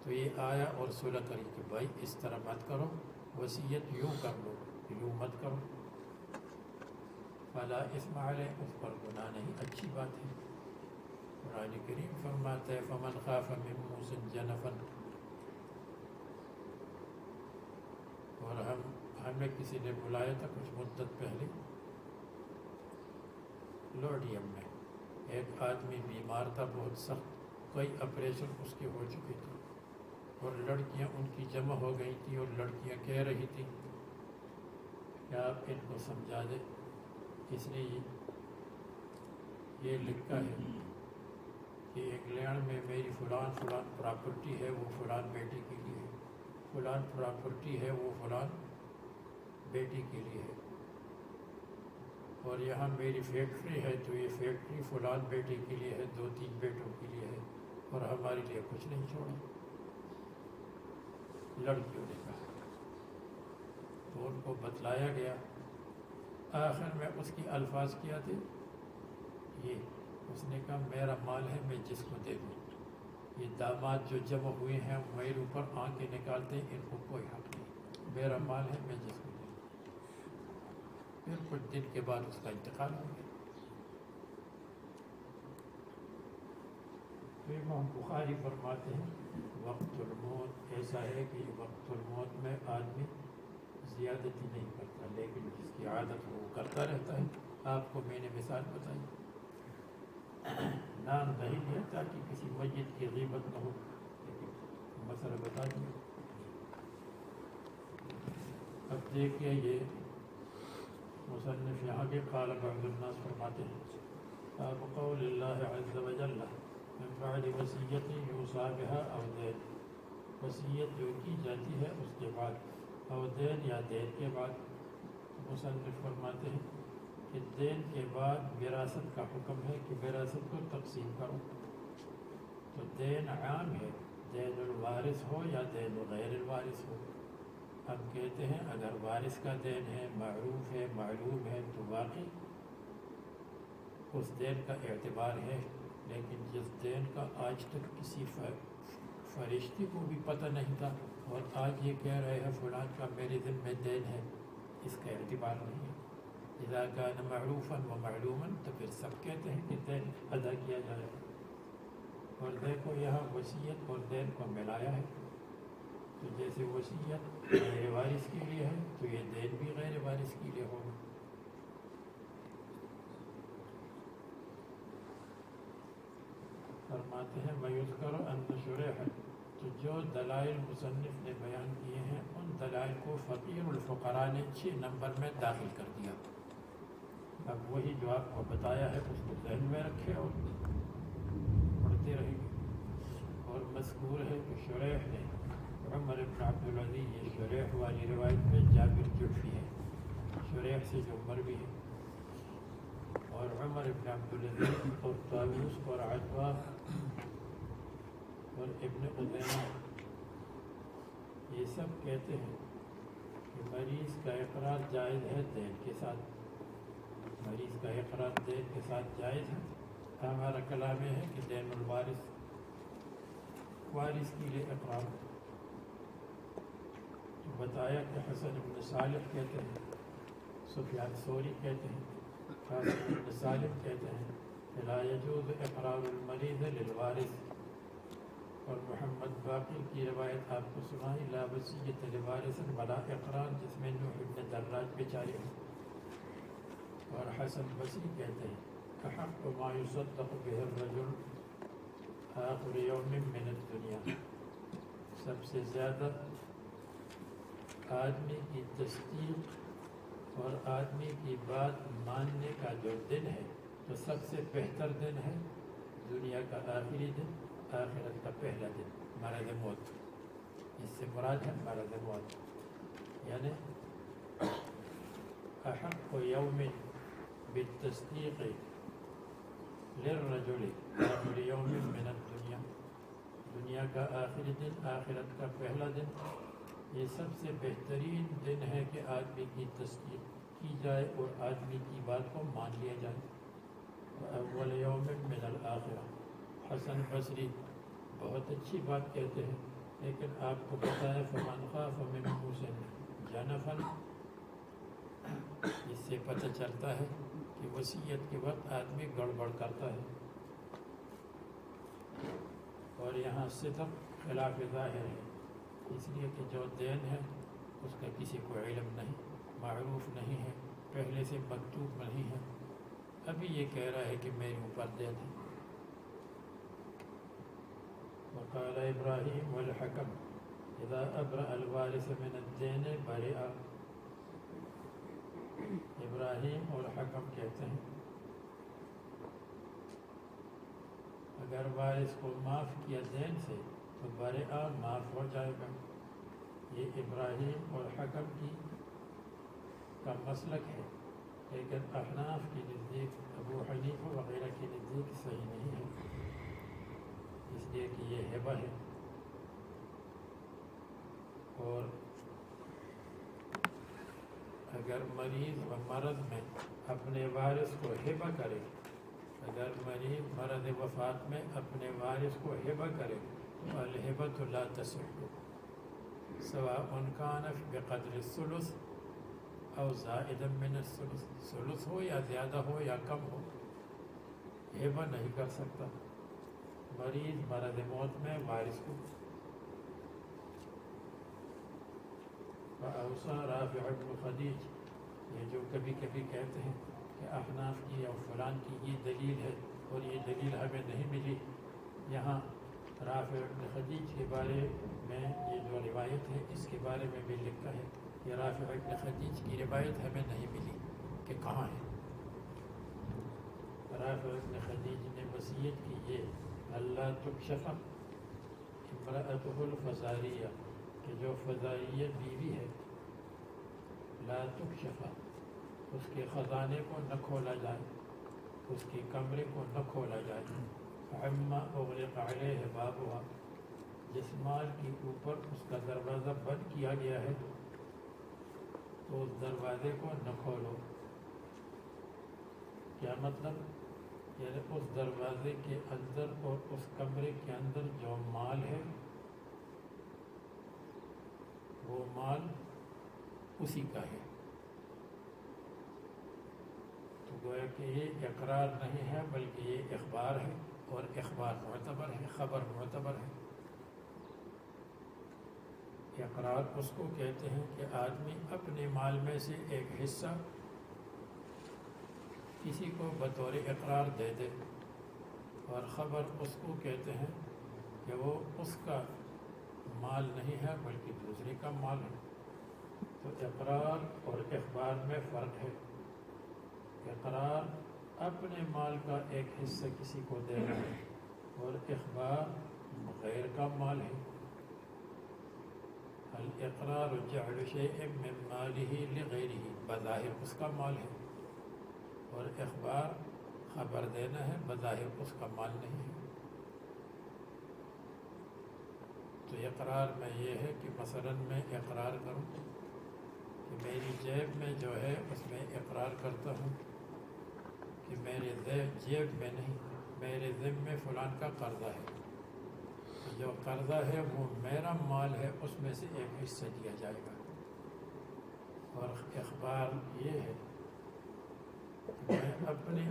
تو یہ آیا اور صلح کری کہ بھائی اس طرح مت کرو، وصیت یوں کر لو، یوں مت کرو. فلا اثم علیہ، اس پر گناہ نہیں، اچھی بات ہے. قرآن کریم فرماتا ہے فمن خاف من موص جنفا. اور ہمیں کسی نے بلایا تھا کچھ مدت پہلے لوڈیم میں. ایک آدمی بیمار تھا بہت سخت، کئی آپریشن اس کے ہو چکے تھے، اور لڑکیاں ان کی جمع ہو گئی تھیں، اور لڑکیاں کہہ رہی تھیں کہ آپ ان کو سمجھا دیں. اس نے یہ لکھا ہے کہ انگلینڈ میں میری فلان پراپرٹی ہے، وہ فلان بیٹی کے لیے ہے، فلان پراپرٹی ہے، وہ فلان بیٹی کے لیے ہے. اور یہاں میری فیکٹری ہے، تو یہ فیکٹری فلان بیٹے کے لیے ہے، 2-3 بیٹوں کے لیے ہے، اور ہمارے لیے کچھ نہیں چھوڑا. لڑکیوں نے کہا تو ان کو بتلایا گیا. آخر میں اس کی الفاظ کیا تھے؟ یہ اس نے کہا میرا مال ہے، میں جس کو دے دوں. یہ داماد جو جمع ہوئے ہیں میرے اوپر آنکھیں نکالتے ہیں، ان کو کوئی حق نہیں. میرا مال ہے، میں جس کو دے دوں. پھر کچھ دن کے بعد اس کا انتقال ہو گیا. تو امام بخاری فرماتے ہیں وقت الموت ایسا ہے کہ وقت الموت میں آدمی زیادتی نہیں کرتا، لیکن جس کی عادت ہو وہ کرتا رہتا ہے. آپ کو میں نے مثال بتائی، نام نہیں لیا تاکہ کسی میت کی غیبت نہ ہو، لیکن مسئلہ بتا دیا. اب دیکھیے یہ مصنف یہاں کے قال بعض الناس فرماتے ہیں باب قول اللہ عز وجل من بعد وصیت یوصی بها او دین. وصیت جو کی جاتی ہے اس کے بعد، او دین یا دین کے بعد. مصنف فرماتے ہیں کہ دین کے بعد وراثت کا حکم ہے کہ وراثت کو تقسیم کرو. تو دین عام ہے، دین الوارث ہو یا دین غیر الوارث ہو. ہم کہتے ہیں اگر وارث کا دین ہے، معروف ہے، معلوم ہے، تو واقعی اس دین کا اعتبار ہے. لیکن جس دین کا آج تک کسی فرشتے کو بھی پتہ نہیں تھا، اور آج یہ کہہ رہے ہیں فلان کا میرے ذمہ دین ہے، اس کا اعتبار نہیں ہے. اذا کان معروفا و معلوما، تو پھر سب کہتے ہیں کہ دین ادا کیا جائے. اور دیکھو یہاں وصیت اور دین کو ملایا ہے. تو جیسے وصیت غیر وارث کے لیے ہے، تو یہ دین بھی غیر وارث کے لیے ہوگا. فرماتے ہیں وَيُذْكَرُ أَنَّ شُرَيْحًا. تو جو دلائل مصنف نے بیان کیے ہیں ان دلائل کو فقیر الفقراء نے 6 نمبر میں داخل کر دیا. اب وہی جو آپ کو بتایا ہے اس کو ذہن میں رکھے اور پڑھتے رہیں گے. اور مذکور ہے کہ شریح نے عمر بن عبدالعزیز، یہ شریح والی روایت میں جابر جعفی ہے، شریح سے جو مروی ہے. اور عمر بن عبدالعزیز اور طاووس اور عطاء اور ابن عزیمہ یہ سب کہتے ہیں کہ مریض کا اقرار جائز ہے دین کے ساتھ. مریض کا اقرار دین کے ساتھ جائز ہے. ہمارا کلام یہ ہے کہ دین الوارث، وارث کے لیے اقرار. بتایا کہ حسن بن صالح کہتے ہیں، سفیان ثوری کہتے ہیں، حسن بن صالح کہتے ہیں لا يجوز اقرار المریض للوارث. اور محمد باقر کی روایت آپ کو سنائی لا وصیت لوارث ولا اقرار، جس میں نوح بن دراج بیچارے ہیں. اور حسن بصری کہتے ہیں احق ما يصدق به الرجل آخر یوم من الدنیا. سب سے زیادہ آدمی کی تصدیق اور آدمی کی بات ماننے کا جو دن ہے تو سب سے بہتر دن ہے دنیا کا آخری دن، آخرت کا پہلا دن، مرض موت۔ اس سے مراد ہے مرض موت، یعنی احق یوم بالتصدیق للرجل آخر یوم من الدنیا، دنیا کا آخری دن، آخرت کا پہلا دن، یہ سب سے بہترین دن ہے کہ آدمی کی تصدیق کی جائے اور آدمی کی بات کو مان لیا جائے۔ اول یوم من الآخرہ، حسن بصری بہت اچھی بات کہتے ہیں، لیکن آپ کو پتہ ہے فمن خاف من موص جنفا، اس سے پتہ چلتا ہے کہ وصیت کے وقت آدمی گڑبڑ کرتا ہے، اور یہاں صدق خلاف ظاہر ہے، اس لیے کہ جو دین ہے اس کا کسی کو علم نہیں، معروف نہیں ہے، پہلے سے مکتوب نہیں ہے، ابھی یہ کہہ رہا ہے کہ میرے اوپر دین ہے۔ وقال ابراہیم والحکم اذا ابرأ الوارث من الدین برئ، ابراہیم اور حکم کہتے ہیں اگر وارث کو معاف کیا دین سے تو برئ معاف ہو جائے گا۔ یہ ابراہیم اور حکم کا مسلک ہے، لیکن احناف کی نزدیک، ابو حنیفہ وغیرہ کی نزدیک صحیح نہیں ہے، اس لیے کہ یہ ہبہ ہے، اور اگر مریض و مرض میں اپنے وارث کو ہبہ کرے، اگر مریض مرض وفات میں اپنے وارث کو ہبہ کرے تو الہبۃ لا تصح سواء کان بقدر الثلث او زائدا من الثلث، ثلث ہو یا زیادہ ہو یا کم ہو، ہبہ نہیں کر سکتا مریض مرض موت میں وارث کو۔ فأوصى رافع بن خدیج، یہ جو کبھی کبھی کہتے ہیں کہ احناف کی اور فلان کی یہ دلیل ہے اور یہ دلیل ہمیں نہیں ملی، یہاں رافع بن خدیج کے بارے میں یہ جو روایت ہے اس کے بارے میں بھی لکھا ہے کہ رافع بن خدیج کی روایت ہمیں نہیں ملی کہ کہاں ہے۔ رافع بن خدیج نے وصیت کی یہ اللہ تکشف امرأته الفزاریہ، کہ جو فزاریہ بیوی ہے، لا تکشف، اس کے خزانے کو نہ کھولا جائے، اس کے کمرے کو نہ کھولا جائے، عما اغلق علیہ بابها، جس مال کے اوپر اس کا دروازہ بند کیا گیا ہے تو اس دروازے کو نہ کھولو۔ کیا مطلب؟ یعنی اس دروازے کے اندر اور اس کمرے کے اندر جو مال ہے وہ مال اسی کا ہے، تو گویا کہ یہ اقرار نہیں ہے بلکہ یہ اخبار ہے، اور اخبار معتبر ہے، خبر معتبر ہے۔ اقرار اس کو کہتے ہیں کہ آدمی اپنے مال میں سے ایک حصہ کسی کو بطور اقرار دے دے، اور خبر اس کو کہتے ہیں کہ وہ اس کا مال نہیں ہے بلکہ دوسرے کا مال ہے۔ تو اقرار اور اخبار میں فرق ہے، اقرار اپنے مال کا ایک حصہ کسی کو دینا ہے، اور اخبار غیر کا مال ہے۔ الاقرار جعل شیء من ماله لغیرہ، بظاہر اس کا مال ہے، اور اخبار خبر دینا ہے، بظاہر اس کا مال نہیں ہے۔ تو اقرار میں یہ ہے کہ مثلا میں اقرار کروں کہ میری جیب میں جو ہے اس میں اقرار کرتا ہوں کہ میرے جیب میں نہیں، میرے ذمہ میں فلان کا قرضہ ہے، جو قرضہ ہے وہ میرا مال ہے، اس میں سے ایک حصہ دیا جائے گا۔ اور اخبار یہ ہے کہ میں اپنے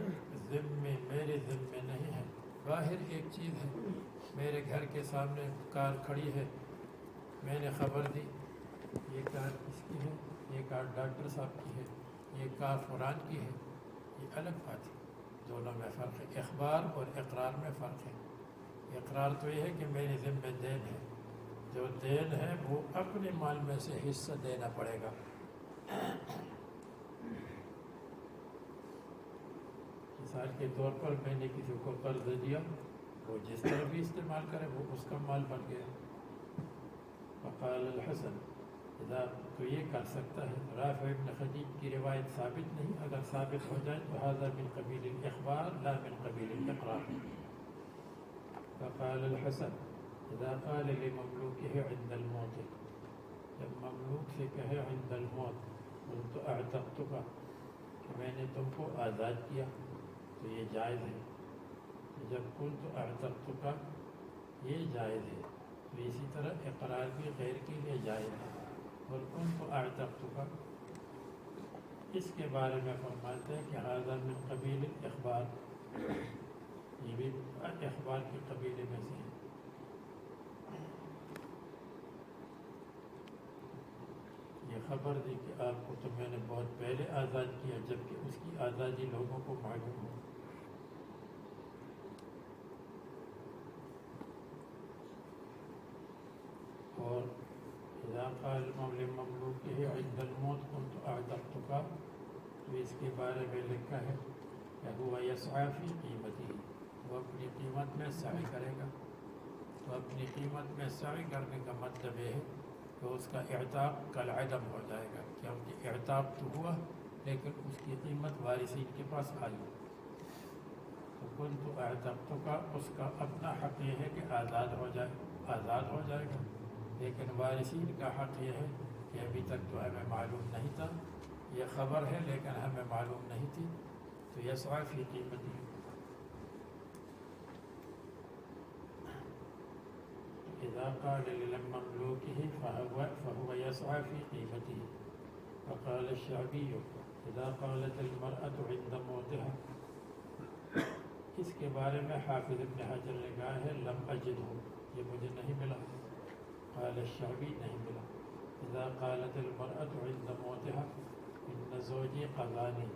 ذمے، میرے ذمے نہیں ہے، باہر ایک چیز ہے، میرے گھر کے سامنے کار کھڑی ہے، میں نے خبر دی یہ کار کس کی ہے، یہ کار ڈاکٹر صاحب کی ہے، یہ کار فلان کی ہے، یہ الگ بات ہے، دونوں میں فرق ہے، اخبار اور اقرار میں فرق ہے۔ اقرار تو یہ ہے کہ میرے ذمہ دین ہے، جو دین ہے وہ اپنے مال میں سے حصہ دینا پڑے گا، مثال کے طور پر میں نے کسی کو قرض دیا، وہ جس طرح بھی استعمال کرے وہ اس کا مال بن گیا۔ فقال الحسن اذا، تو یہ کر سکتا ہے۔ رافع ابن خدیج کی روایت ثابت نہیں، اگر ثابت ہو جائے تو هذا من قبیل الاخبار لا من قبیل الاقرار۔ فقال الحسن اذا قال لمملوکه عند الموت، جب مملوک سے کہے عند الموت قلت اعتقتک، کہ میں نے تم کو آزاد کیا، تو یہ جائز ہے۔ جب قلت اعتقتک یہ جائز ہے، تو اسی طرح اقرار بھی غیر کے لیے جائز ہے۔ اور قلت اعتقتک اس کے بارے میں فرماتے ہیں کہ هذا من قبیل الاخبار، یہ بھی اخبار کے قبیلے میں سے ہے۔ یہ خبر دی کہ آپ کو تو میں نے بہت پہلے آزاد کیا، جبکہ اس کی آزادی لوگوں کو معلوم ہو۔ اور اذا قال لمملوکه عند الموت قلت اعتقتک، تو اس کے بارے میں لکھا ہے کہ هو يسعى في قیمته، وہ اپنی قیمت میں سعی کرے گا۔ تو اپنی قیمت میں سعی کرنے کا مطلب یہ ہے کہ اس کا اعتاق کالعدم ہو جائے گا، کیونکہ اعتاق تو ہوا لیکن اس کی قیمت وارثین کے پاس آئی۔ تو قلت اعتقتک اس کا اپنا حق یہ ہے کہ آزاد ہو جائے گا، لیکن وارثین کا حق یہ ہے کہ ابھی تک تو ہمیں معلوم نہیں تھا، یہ خبر ہے لیکن ہمیں معلوم نہیں تھی، تو یسعی فی قیمتی۔ اذا قال لمملوکه فهو يسعى في قیمته۔ فقال الشعبی اذا قالت المرأة عند موتها، اس کے بارے میں حافظ ابن حجر نے کہا ہے لم اجدہ، یہ مجھے نہیں ملا۔ قال الشعبی نہیں ملا۔ اذا قالت المرأة عند موتها ان زوجی قضانی،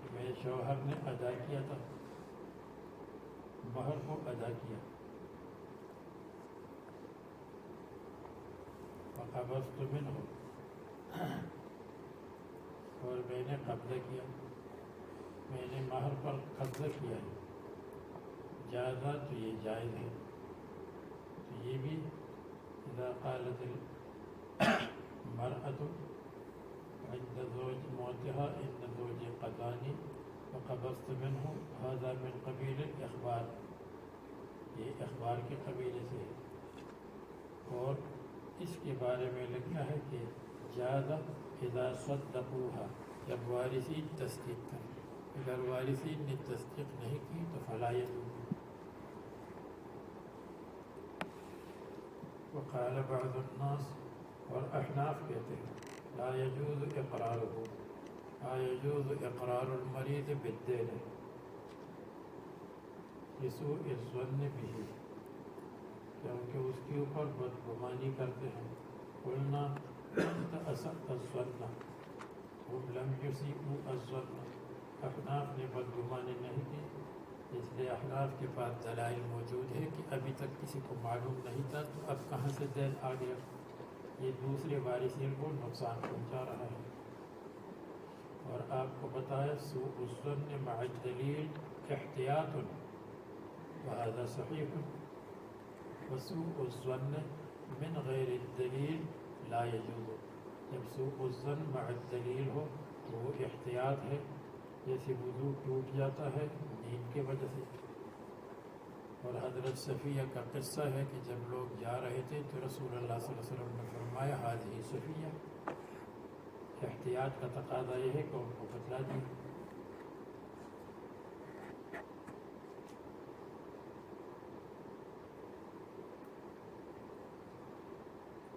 کہ میرے شوہر نے ادا کیا تھا، مہر کو ادا کیا۔ فقبضت منه، اور میں نے قبضہ کیا، میں نے مہر پر قبضہ کیا ہے، جازا تو یہ جائز ہے۔ تو یہ بھی اذا قالت المرأة عند زوج موتها ان زوجی قضانی فقبضت منه هذا من قبیل الاخبار، یہ اخبار کے قبیلے سے ہے۔ اور اس کے بارے میں لکھا ہے کہ جاز اذا صدقوها، جب وارثین تصدیق کریں، اگر وارثین نے تصدیق نہیں کی تو فلا یجوز۔ وقال بعض الناس، اور احناف کہتے ہیں لا يجوز اقرارہ، لا يجوز اقرار المریض بالدین لسوء الظن به، کیونکہ اس کے اوپر بدگمانی کرتے ہیں۔ قلنا انت اسأت الظن هم لم يسیئوا الظن، احناف نے بدگمانی نہیں کی، اس لیے احناف کے پاس دلائل موجود ہے کہ ابھی تک کسی کو معلوم نہیں تھا، تو اب کہاں سے دین آ گیا، یہ دوسرے وارثین کو نقصان پہنچا رہا ہے۔ اور آپ کو بتایا سوء الظن مع الدلیل احتیاط، وهذا صحیح، وسوء الظن من غیر الدلیل لا یجوز، جب سوء الظن مع الدلیل ہو تو وہ احتیاط ہے، جیسے وضو ٹوٹ جاتا ہے نیند کی وجہ سے۔ اور حضرت صفیہ کا قصہ ہے کہ جب لوگ جا رہے تھے تو رسول اللہ صلی اللہ علیہ وسلم نے فرمایا ہذہ صفیہ، احتیاط کا تقاضا یہ ہے کہ ان کو بتلا دیا۔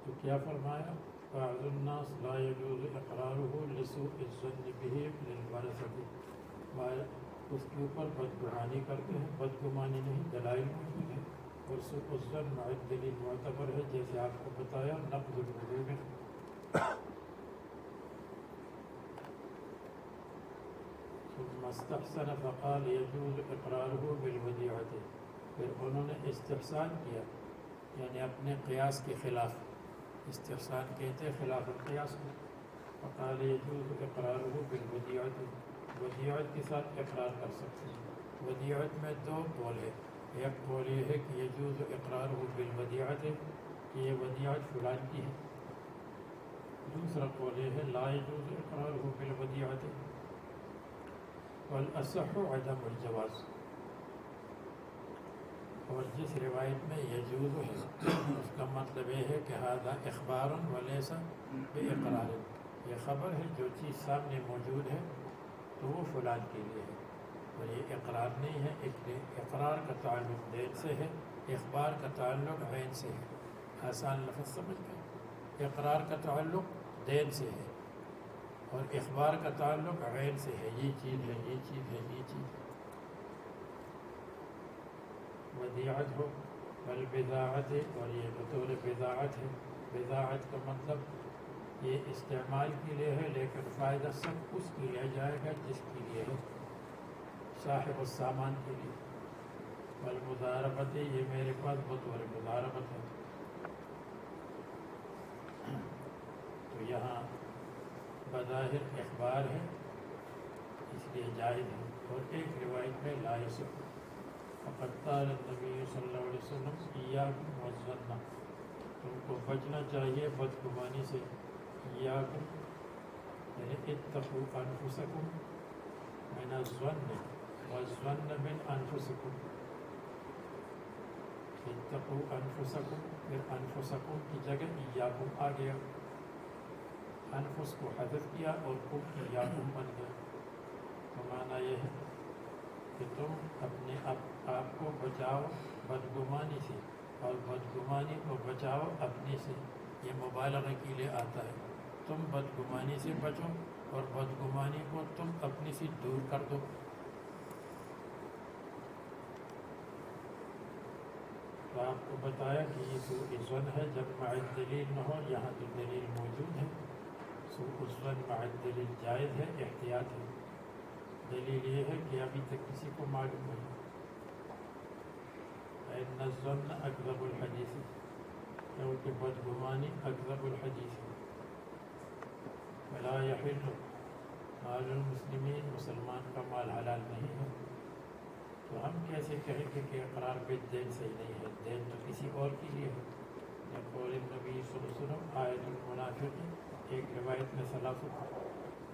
تو کیا فرمایا؟ بعض الناس لا يجوز اقرارہ لسوء الظن به للورثة، اس کے اوپر بدگمانی کرتے ہیں، بدگمانی نہیں، دلائل موجود ہے۔ اور سوء الظن مع الدلیل معتبر ہے، جیسے آپ کو بتایا نقض الوضو میں۔ ثم استحسن فقال يجوز اقرارہ بالودیعۃ، پھر انہوں نے استحسان کیا، یعنی اپنے قیاس کے خلاف، استحسان کہتے ہیں خلاف القیاس کو۔ فقال يجوز اقرارہ بالودیعۃ، ودیعت کے ساتھ اقرار کر سکتے ہیں۔ ودیعت میں دو قول ہے، ایک قول یہ ہے کہ یجوز اقرارہ بالودیعت ہے کہ یہ ودیعت فلان کی ہے، دوسرا قول یہ ہے لا یجوز اقرارہ بالودیعت والاصح عدم الجواز، اور جس روایت میں یجوز ہے اس کا مطلب یہ ہے کہ ھذا اخبار ولیس باقرار، یہ خبر ہے جو چیز سامنے موجود ہے تو وہ فلان کے لیے ہے، اور یہ اقرار نہیں ہے، اقرار کا تعلق دین سے ہے، اخبار کا تعلق عین سے ہے۔ آسان لفظ سمجھ گئے؟ اقرار کا تعلق دین سے ہے اور اخبار کا تعلق عین سے ہے، یہ چیز ہے، یہ چیز ہے، یہ چیز ہے۔ ودیعت ہو والبضاعت ہے، اور یہ بطور بضاعت ہے۔ بضاعت کا مطلب یہ استعمال کے لیے ہے لیکن فائدہ سب اس کے لیے جائے گا جس کے لیے ہے، صاحب السامان کے لیے۔ والمضاربت، یہ میرے پاس بطور مضاربت ہے، تو یہاں بظاہر اخبار ہے اس لیے جائز ہے۔ اور ایک روایت میں لا یصح، فقد قال النبی صلی اللہ علیہ وسلم ایاکم والظن، تم کو بچنا چاہیے بدگمانی سے، ایاکم یعنی اتقوا انفسکم من الظن والظن من انفسکم، اتقوا انفسکم، پھر انفسکم کی جگہ ایاکم آ گیا، انفس کو حذف کیا اور کم ایاکم بن گیا، تو معنی یہ ہے کہ تم اپنے آپ کو بچاؤ بدگمانی سے، اور بدگمانی کو بچاؤ اپنے سے، یہ مبالغہ کے لیے آتا ہے، تم بدگمانی سے بچو اور بدگمانی کو تم اپنے سے دور کر دو۔ تو آپ کو بتایا کہ یہ سوء ظن ہے جب مع دلیل نہ ہو، یہاں تو دلیل موجود ہے، سوء ظن مع دلیل جائز ہے، احتیاط ہے۔ دلیل یہ ہے کہ ابھی تک کسی کو معلوم نہیں، ان الظن اکذب الحدیث، کیونکہ بدگمانی اکذب الحدیث ہے۔ ولا یحل مال المسلمین، مسلمان کا مال حلال نہیں ہے، تو ہم کیسے کہیں گے کہ اقرار بالدین صحیح نہیں ہے، دین تو کسی اور کے لیے ہے۔ قول نبی صلی اللہ علیہ وسلم آیت المنافق، ایک روایت میں ثلاثۃ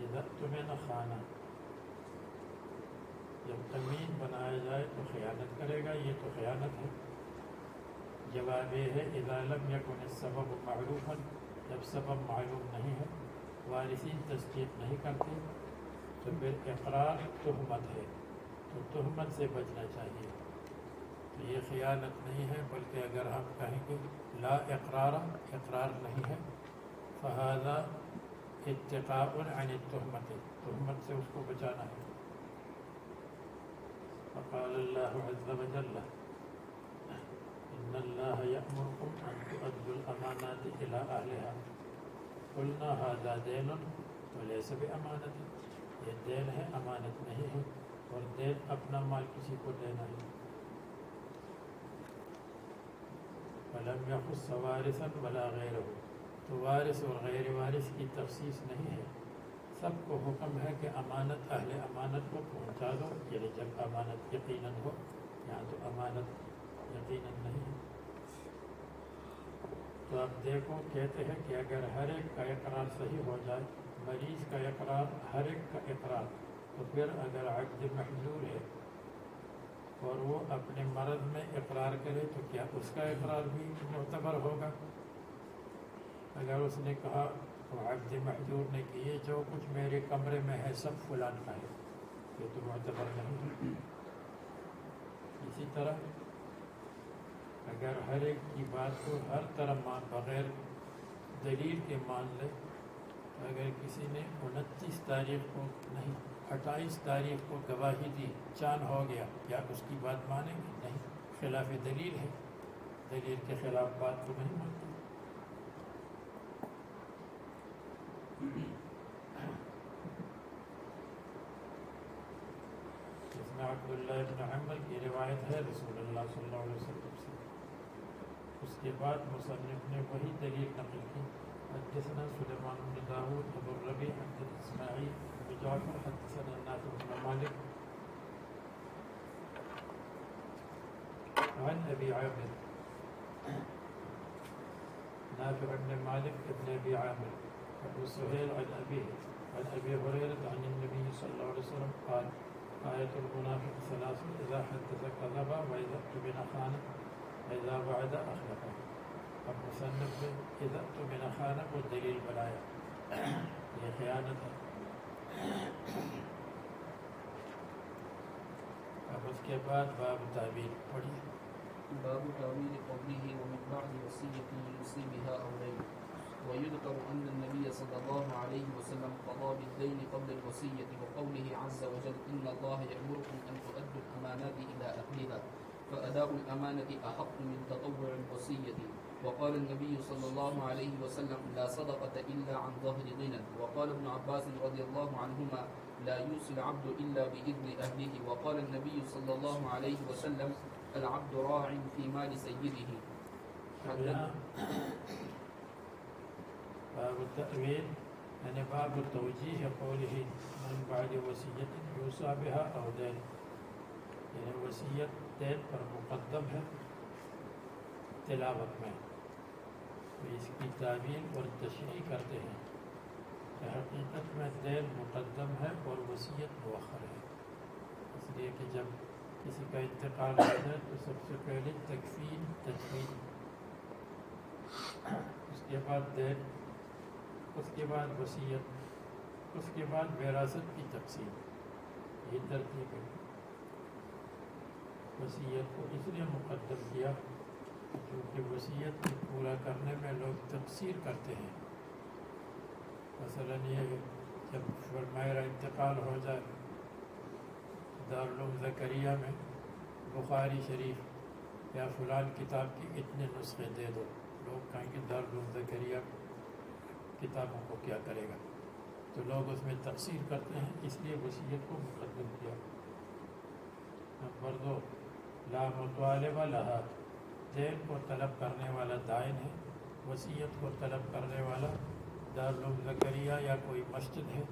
اذا اؤتمن خان، جب تمین بنایا جائے تو خیانت کرے گا، یہ تو خیانت ہے۔ جواب یہ ہے اذا لم یکن السبب معروفا، جب سبب معلوم نہیں ہے، وارثین تصدیق نہیں کرتے، تو پھر اقرار تہمت ہے، تو تہمت سے بچنا چاہیے، تو یہ خیانت نہیں ہے، بلکہ اگر ہم کہیں گے لا اقرار، اقرار نہیں ہے، فہذا اتقاء عن التہمت، تہمت سے اس کو بچانا ہے۔ فقال اللہ عز وجل ان اللہ یأمرکم ان تؤدوا الامانات الی اہلها، قلنا ھذا دین ولیس بامانت، یہ دین ہے امانت نہیں ہے، اور دین اپنا مال کسی کو دینا ہے۔ فلم یخص وارثا ولا غیرہ، تو وارث اور غیر وارث کی تخصیص نہیں ہے، سب کو حکم ہے کہ امانت اہل امانت کو پہنچا دو، یعنی جب امانت یقیناً ہو، یہاں تو امانت یقیناً نہیں ہے۔ تو آپ دیکھو کہتے ہیں کہ اگر ہر ایک کا اقرار صحیح ہو جائے، مریض کا اقرار، ہر ایک کا اقرار، تو پھر اگر عقد محجور ہے اور وہ اپنے مرض میں اقرار کرے تو کیا اس کا اقرار بھی معتبر ہوگا؟ اگر اس نے کہا تو عقد محجور نے کہ یہ جو کچھ میرے کمرے میں ہے سب فلان کا ہے، یہ تو معتبر نہیں ہے۔ اسی طرح اگر ہر ایک کی بات کو ہر طرح بغیر دلیل کے مان لے، تو اگر کسی نے 29 تاریخ کو نہیں 28 تاریخ کو گواہی دی، چاند ہو گیا، کیا اس کی بات مانیں گے؟ نہیں، خلاف دلیل ہے، دلیل کے خلاف بات کو نہیں مانتے۔ اس میں عبداللہ ابن عمر کی روایت ہے رسول اللہ صلی اللہ علیہ وسلم سے، اس کے بعد مصنف نے وہی دلیل نقل کی، حدثنا سلیمان بن داود ابو الربیع حدثنا اسماعیل بن جعفر حدثنا نافع مالك عن أبي عامر نافع بن مالك بن أبي عامر أبو سهيل عن أبيه عن أبي هريرة عن النبي صلى الله عليه وسلم قال آية المنافق ثلاث إذا حدث كذب وإذا اؤتمن خان وإذا وعد أخلف. اب مصنف میں اذا اؤتمن خان کو دلیل بنایا، یہ خیانت ہے. اب اس کے بعد باب تعبیر پڑھیے. باب تعويل قوله ومن بعد وصية يوصي بها أو دين. ويذكر أن النبي صلى الله عليه وسلم قضى بالدين قبل الوصية وقوله عز وجل إن الله يأمركم أن تؤدوا الأمانات إلى أهلها فأداء الأمانة أحق من تطوع الوصية. وقال النبي صلى الله عليه وسلم لا صدقة إلا عن ظهر غنى. وقال ابن عباس رضي الله عنهما لا يوصي العبد إلا بإذن أهله. وقال النبي صلى الله عليه وسلم العبد راع في مال سيده. باب التأويل يعني باب توجيه قوله من بعد وصية يوصى بها أو دين، يعني وصیت دین پر مقدم ہے تلاوت میں، اس کی تعویل اور تشریح کرتے ہیں کہ حقیقت میں دین مقدم ہے اور وصیت مؤخر ہے، اس لیے کہ جب کسی کا انتقال ہو جائے تو سب سے پہلے تکفین تجوید، اس کے بعد دین، اس کے بعد وصیت، اس کے بعد وراثت کی تقسیم، یہ ترتیب ہے. وصیت کو اس لیے مقدم کیا کیونکہ وصیت کو پورا کرنے میں لوگ تقصیر کرتے ہیں. مثلاً یہ جب فرمایا انتقال ہو جائے دارالعلوم زکریا میں بخاری شریف یا فلان کتاب کی اتنے نسخے دے دو، لوگ کہیں کہ دارالعلوم زکریا کتابوں کو کیا کرے گا، تو لوگ اس میں تقصیر کرتے ہیں، اس لیے وصیت کو مقدم کیا. نمبر 2 لا مطالب لہا، دین کو طلب کرنے والا دائن ہے، وصیت کو طلب کرنے والا دارالعلوم زکریا یا کوئی مسجد ہے،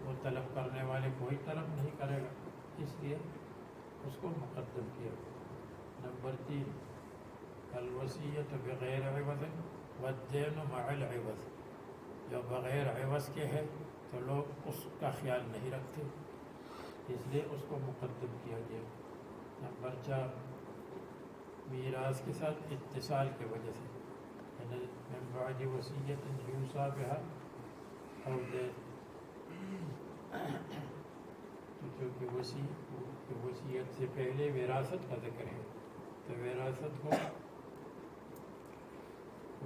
وہ طلب کرنے والے کوئی طلب نہیں کرے گا، اس لیے اس کو مقدم کیا. نمبر 3 الوصیت بغیر عوض والدین مع العوض، جو بغیر عوض کے ہے تو لوگ اس کا خیال نہیں رکھتے، اس لیے اس کو مقدم کیا گیا. نمبر 4 میراث کے ساتھ اتصال کی وجہ سے، من بعد وصیت یوصی بها او دین، کیونکہ وصیت سے پہلے وراثت کا ذکر ہے تو وراثت کو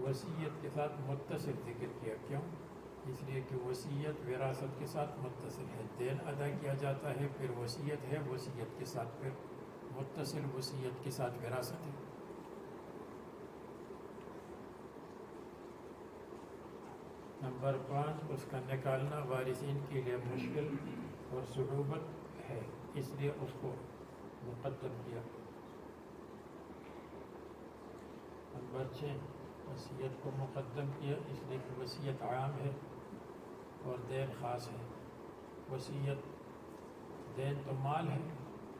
وصیت کے ساتھ متصل ذکر کیا. کیوں؟ اس لیے کہ وصیت وراثت کے ساتھ متصل ہے، دین ادا کیا جاتا ہے، پھر وصیت ہے، وصیت کے ساتھ پھر متصل وصیت کے ساتھ وراثت ہے. نمبر 5 اس کا نکالنا وارثین کے لیے مشکل اور صعوبت ہے، اس لیے اس کو مقدم کیا. نمبر 6 وصیت کو مقدم کیا اس لیے کہ وصیت عام ہے اور دین خاص ہے. وصیت دین تو مال ہے،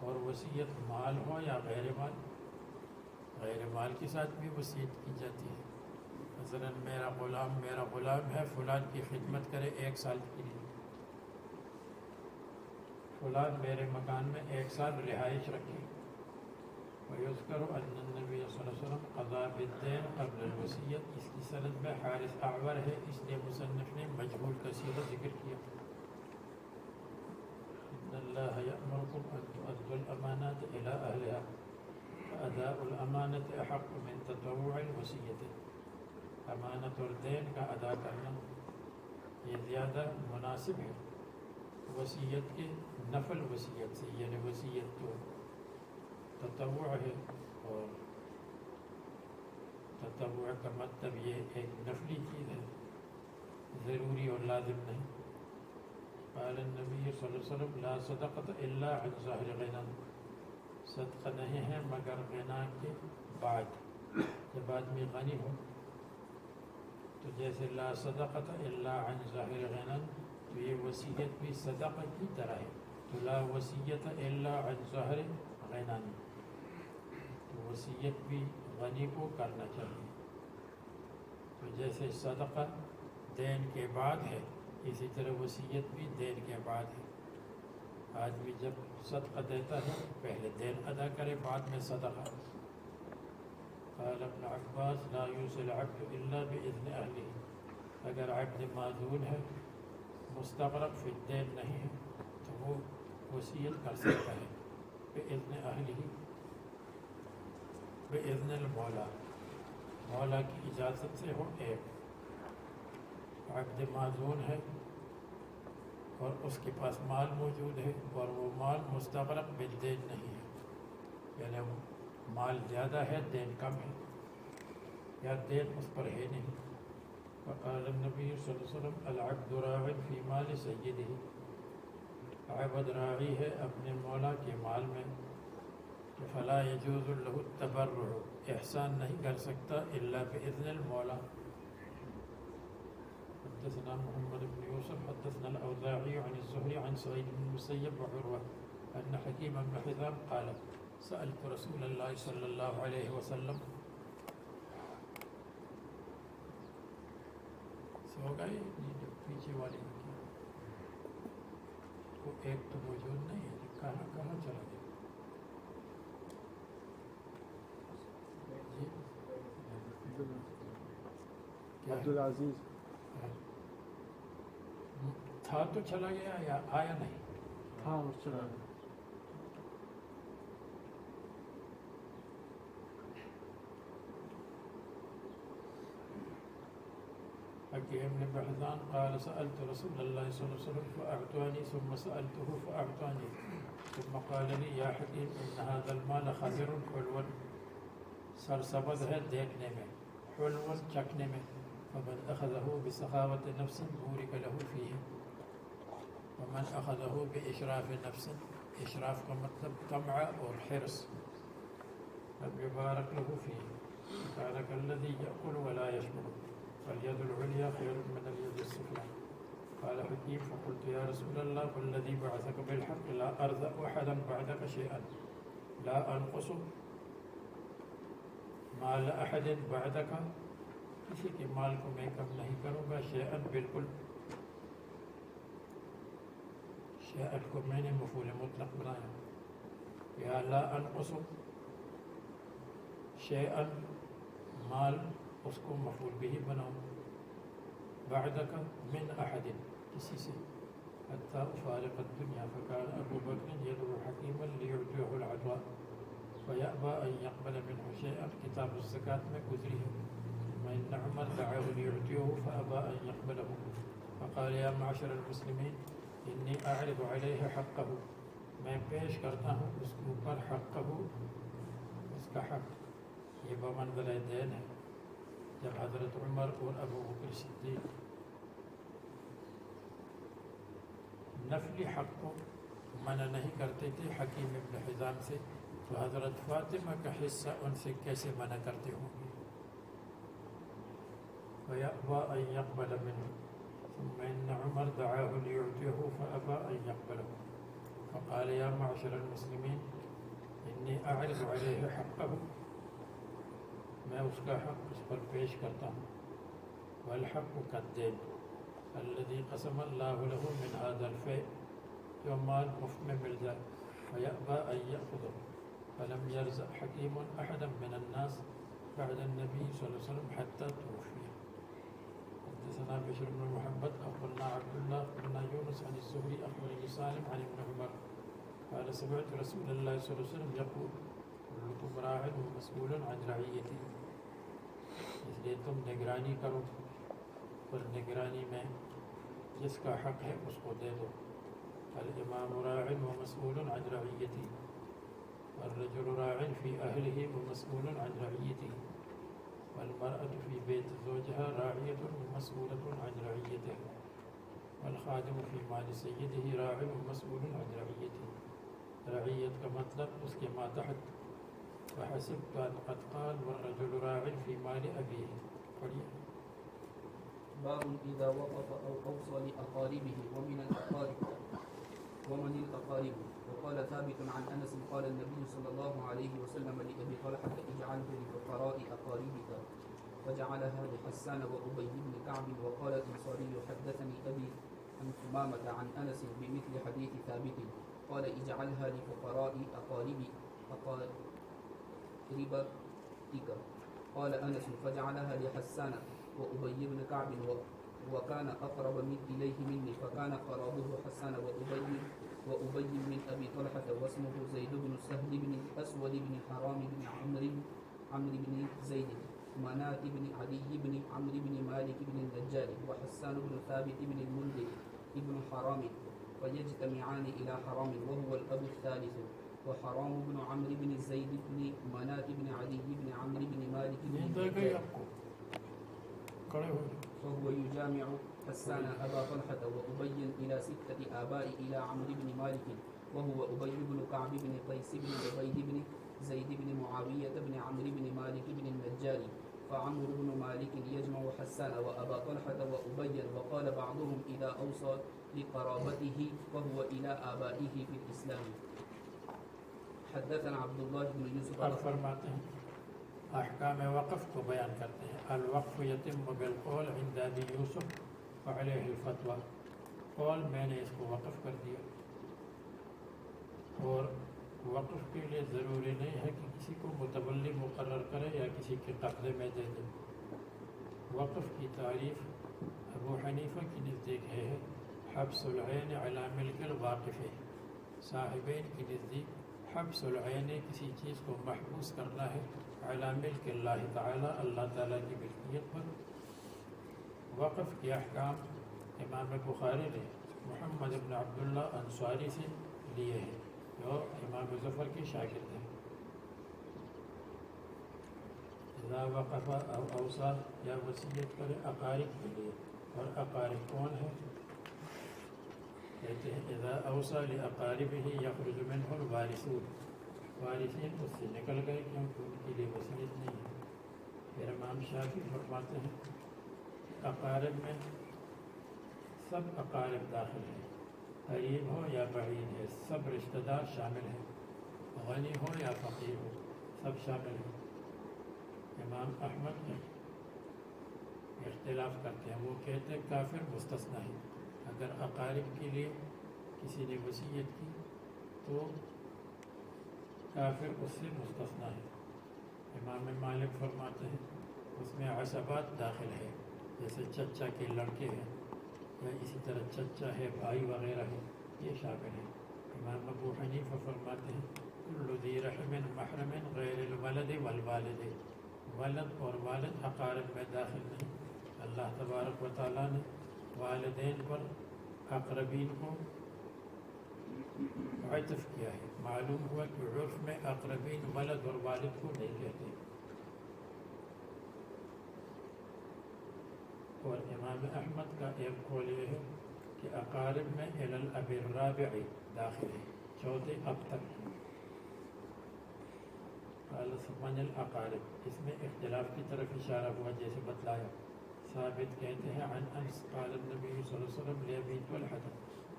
اور وصیت مال ہو یا غیر مال، غیر مال کے ساتھ بھی وصیت کی جاتی ہے. مثلا میرا غلام ہے، فلان کی خدمت کرے 1 سال کے لیے، فلان میرے مکان میں 1 سال رہائش رکھے. ويذكر أن النبي صلی اللہ علیہ وسلم قضى بالدين قبل الوصیت، اس کی سند میں حارث اعور ہے، اس لیے مصنف نے مجهول کا صیغہ ذکر کیا. ان اللہ یأمرکم ان تؤدوا الامانات الى اہلها فاداء الامانة احق من تطوع الوصیت، امانت اور دین کا ادا کرنا یہ زیادہ مناسب ہے وصیت کے نفل وصیت سے، یعنی وصیت تو تطوع ہے، اور تطوع کا مطلب یہ ایک نفلی چیز ہے، ضروری اور لازم نہیں. قال النبی صلی اللہ علیہ وسلم لا صدقۃ الا عن ظاہر غنى، صدقہ نہیں ہے مگر غنا کے بعد، جب آدمی غنی ہو. تو جیسے لا صدقۃ الا عن ظاہر غنى، تو یہ وصیت بھی صدقہ کی طرح ہے، تو لا وصیت الا عن ظہر غنانی، تو وصیت بھی غنی کو کرنا چاہیے. تو جیسے صدقہ دین کے بعد ہے، اسی طرح وصیت بھی دین کے بعد ہے. آدمی جب صدقہ دیتا ہے پہلے دین ادا کرے، بعد میں صدقہ. قال ابن عباس لا یوصي العبد الا باذن اہلہ، اگر عبد معذول ہے، مستغرق فی الدین نہیں ہے، تو وہ وصیت کر سکتا ہے باذن اہلہ، باذن المولا، مولا کی اجازت سے ہو. ایک عبد معذول ہے اور اس کے پاس مال موجود ہے اور وہ مال مستغرق بالدین نہیں ہے، یعنی وہ مال زیادہ ہے دین کم ہے، یا دین اس پر ہے نہیں. فقال النبی صلی اللہ علیہ وسلم العبد راع فی مال سیدہ، عبد راعی ہے اپنے مولا کے مال میں، فلا یجوز له التبرع، احسان نہیں کر سکتا الا باذن المولا. حدثنا محمد بن يوسف حدثنا الأوزاعي عن الزهري عن سعيد بن المسيب وعروة أن حكيم بن حزام قال سألت رسول الله صلى الله عليه وسلم. سو گئے جو پیچھے والے کو ایک تو موجود نہیں ہے، کہاں کہاں چلا گیا؟ عبدالعزیز تھا تو چلا گیا یا آیا نہیں؟ تھا اور چلا گیا. حكيم بن بحزان قال سألت رسول الله صلى الله عليه وسلم فأعطاني ثم سألته فأعطاني ثم قال لي يا حكيم إن هذا المال خضر حلو، سرسبز ہے دیکھنے میں، حلو چکھنے میں، فمن أخذه بسخاوة نفس بورك له فيه ومن أخذه بإشراف نفس، إشراف کا مطلب طمع اور حرص، لم يبارك له فيه كان كالذي يأكل ولا يشبع فاليد العليا خير من اليد السفلى. قال حكيم فقلت يا رسول الله والذي بعثك بالحق لا أرزق أحدا بعدك شيئا، لا أنقص مال أحد بعدك، کسی کے مال کو میں کم نہیں کروں گا، شیئا بالکل. شیئا کو میں نے مفعول مطلق بنایا، یا لا انقص شیئا مال اس کو مفعول به بناؤں، بعدک من احد کسی سے، حتی افارق الدنیا. فکان ابو بکر یدعو حکیما لیعطیہ العطاء فیأبى ان يقبل منه شیئا، کتاب الزکاة میں گزری ہے. وإن عمر دعاه ليعطيه فأبى أن يقبله فقال يا معشر المسلمين إني أعرض عليه حقه، میں پیش کرتا ہوں اس کے اوپر حقه، اس کا حق. یہ بمنزلہ دین ہے. جب حضرت عمر اور ابو بکر صدیق نفلی حق کو منع نہیں کرتے تھے حکیم ابن حزام سے، تو حضرت فاطمہ کا حصہ ان سے کیسے منع کرتے ہوں گے؟ فَيَأْبَى أَن يَقْبَلَ مِنْهُ ثُمَّ إِنَّ عُمَرَ دَعَاهُ لِيُعْطِيَهُ فَأَبَى أَن يَقْبَلَهُ فقال يا معشر المسلمين إني أعرض عليه حقه، میں اس کا حق اس پر پیش کرتا ہوں. والحق كالدين الذي قسم الله له من هذا الفيء، جو مال مفت میں مل جائے. فيأبى أن يأخذه فلم يرزق حكيم أحدا من الناس بعد النبي صلى الله عليه وسلم حتى توفي. حدثنا بشر بن محمد أخبرنا عبد الله أخبرنا يونس عن الزهري أخبرني سالم عن ابن عمر قال سمعت رسول الله صلى الله عليه وسلم يقول كلكم راع ومسؤول عن رعيته، اس لیے تم نگرانی کرو، اور نگرانی میں جس کا حق ہے اس کو دے دو. الامام راع ومسؤول عن رعيته، الرجل راع في أهله ومسؤول عن رعيته، والمرأة في بيت زوجها راعية ومسؤولة عن رعيته، والخادم في مال سيده راع ومسؤول عن رعيته. رعیت کا مطلب اس کے ماتحت. وحسبت أن قد قال والرجل راع في مال أبيه. پڑھیے. باب إذا وقف أو أوصى لأقاربه ومن الأقارب. ومن الأقارب. وقال ثابت عن أنس قال النبي صلى الله عليه وسلم لأبي طلحة اجعله لفقراء أقاربك، فجعلها لحسان وأبي بن كعب. وقال الأنصاري حدثني أبي عن ثمامة عن أنس بمثل حديث ثابت قال اجعلها لفقراء أقاربك. قال أنس فجعلها لحسان وأبي بن كعب وكان أقرب إليه مني، فكان قرابه حسان وأبي من أبي طلحة واسمه زيد بن سهل بن الأسود بن حرام بن عمرو بن زيد منات بن علي بن عمرو بن مالك بن النجار وحسان بن ثابت بن المنذر بن حرام، فيجتمعان إلى حرام وهو الأب الثالث. وحرام بن عمرو بن زيد بن منات بن علي بن عمرو بن مالك بن النجار فهو يجامع حسان أبا طلحة وأبي إلى 6 آباء إلى عمرو بن مالك، وهو أبي بن كعب بن قيس بن عبيد بن زيد بن معاوية بن عمرو بن مالك بن النجار. فعمرو بن مالك يجمع حسان وأبا طلحة وأبي. وقال بعضهم إذا أوصى لقرابته فهو إلى آبائه في الإسلام. حدثنا عبد الله بن يوسف. اب فرماتے ہیں احکام وقف کو بیان کرتے ہیں. الوقف یتم بالقول عند ابی یوسف وعلیہ الفتویٰ. قول میں نے اس کو وقف کر دیا، اور وقف کے لیے ضروری نہیں ہے کہ کسی کو متولی مقرر کرے یا کسی کے قبضے میں دے دے. وقف کی تعریف ابو حنیفہ کی نزدیک ہے حبس العین علی ملک الواقف. صاحبین کی نزدیک حبس العین کسی چیز کو محبوس کرنا ہے علی ملک اللہ تعالی، اللہ تعالیٰ کی ملکیت پر. وقف کے احکام امام بخاری نے محمد بن عبداللہ انصاری سے لیے ہیں جو امام ظفر کے شاگرد ہیں. اذا وقف او اوصا یا وصیت کرے اقارب کے لیے. اور اقارب کون ہے؟ کہتے ہیں اذا اوصا لاقاربہ یخرج منہ الوارثون. وارثین اس سے نکل گئے کیونکہ ان کے لیے وصیت نہیں ہے. پھر امام شافعی فرماتے ہیں اقارب میں سب اقارب داخل ہیں، قریب ہو یا بعید ہے، سب رشتہ دار شامل ہیں، غنی ہو یا فقیر ہو سب شامل ہیں. امام احمد نے اختلاف کرتے ہیں، وہ کہتے ہیں کافر مستثنی ہے. اگر اقارب کے لیے کسی نے وصیت کی تو کافر اس سے مستثنی ہے. امام مالک فرماتے ہیں اس میں عصبات داخل ہے، جیسے چچا کے لڑکے ہیں یا اسی طرح چچا ہے، بھائی وغیرہ ہے، یہ شامل ہے. امام ابو حنیفہ فرماتے ہیں کل ذی رحم محرم غیر الولد والوالد. ولد اور والد اقارب میں داخل نہیں. اللہ تبارک و تعالیٰ نے والدین پر اقربین کو عطف کیا ہے. معلوم ہوا کہ عرف میں اقربین ولد اور والد کو نہیں کہتے. اور امام احمد کا ایک قول یہ ہے کہ اقارب میں الی الاب الرابع داخل ہے، چوتھے اب تک. قال من الاقارب، اس میں اختلاف کی طرف اشارہ ہوا جیسے بتلایا. ثابت کہتے ہیں عن انس قال النبی صلی اللہ علیہ وسلم لابی طلحہ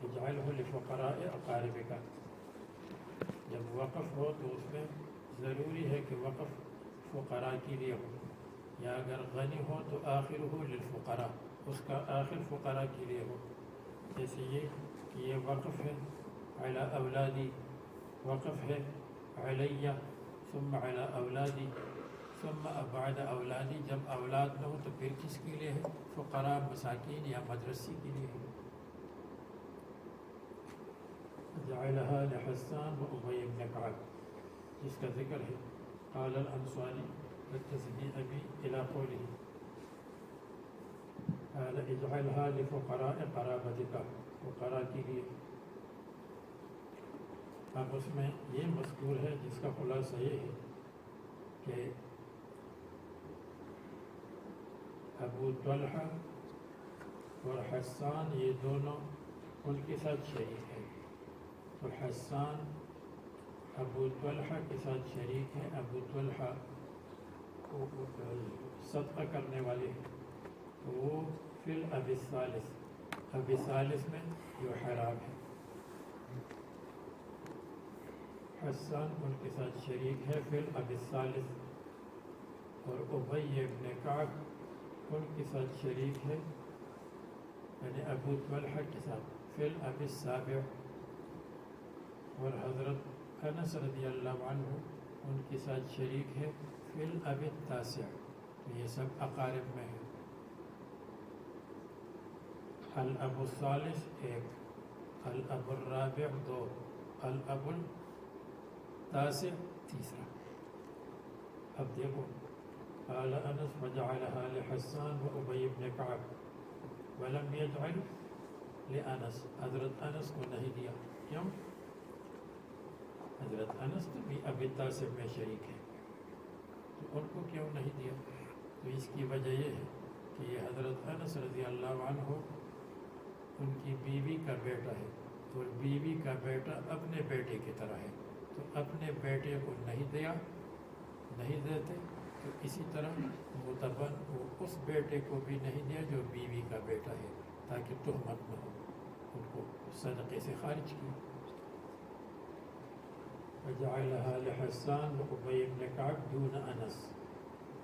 اجعلہ لفقراء اقاربک. جب وقف ہو تو اس میں ضروری ہے کہ وقف فقراء کے لیے ہو، یا اگر غنی ہو تو آخر ہو للفقراء، اس کا آخر فقراء کے لیے ہو. جیسے یہ کہ یہ وقف ہے علی اولادی، وقف ہے علیہ ثم علی اولادی ثم بعد اولادی. جب اولاد نہ ہو تو پھر کس کے لیے ہے؟ فقراء، مساکین یا مدرسی کے لیے ہے. جعلها لحسان و ابی بن کعب، جس کا ذکر ہے. قال الانصاری حدثني ابی الى قوله قال اجعلها لفقراء قرابتك، فقراء کے لیے. اب اس میں یہ مذکور ہے جس کا خلاصہ یہ ہے کہ ابو طلحہ اور حسان یہ دونوں ان کے ساتھ شریک ہیں. تو حسان ابو طلحہ کے ساتھ شریک ہے. ابو طلحہ صدقہ کرنے والے ہیں، تو وہ فی الاب الثالث، اب ثالث میں جو حرام ہے. حسان ان کے ساتھ شریک ہے فی الاب الثالث، اور ابی ابن کعب ان کے ساتھ شریک ہے یعنی ابو طلحہ کے ساتھ فی الاب السابع، اور حضرت انس رضی اللہ عنہ ان کے ساتھ شریک ہے فی الاب التاسع، یہ سب اقارب میں ہیں۔ الاب الثالث ایک، الاب الرابع دو، الاب التاسع تیسرا۔ اب دیکھو قال انس وجعلها لحسان وابی بن کعب ولم يجعل لانس، حضرت انس کو نہیں دیا، کیوں؟ حضرت انس تو بھی ابی تاسع میں شریک ہے، تو ان کو کیوں نہیں دیا؟ تو اس کی وجہ یہ ہے کہ یہ حضرت انس رضی اللہ عنہ ان کی بیوی کا بیٹا ہے، اور بیوی کا بیٹا اپنے بیٹے کی طرح ہے، تو اپنے بیٹے کو نہیں دیتے، تو اسی طرح متبن وہ اس بیٹے کو بھی نہیں دیا جو بیوی کا بیٹا ہے، تاکہ تہمت نہ ہو، ان کو صدقے سے خارج کیا۔ وجعلها لحسان وابی بن کعب دون انس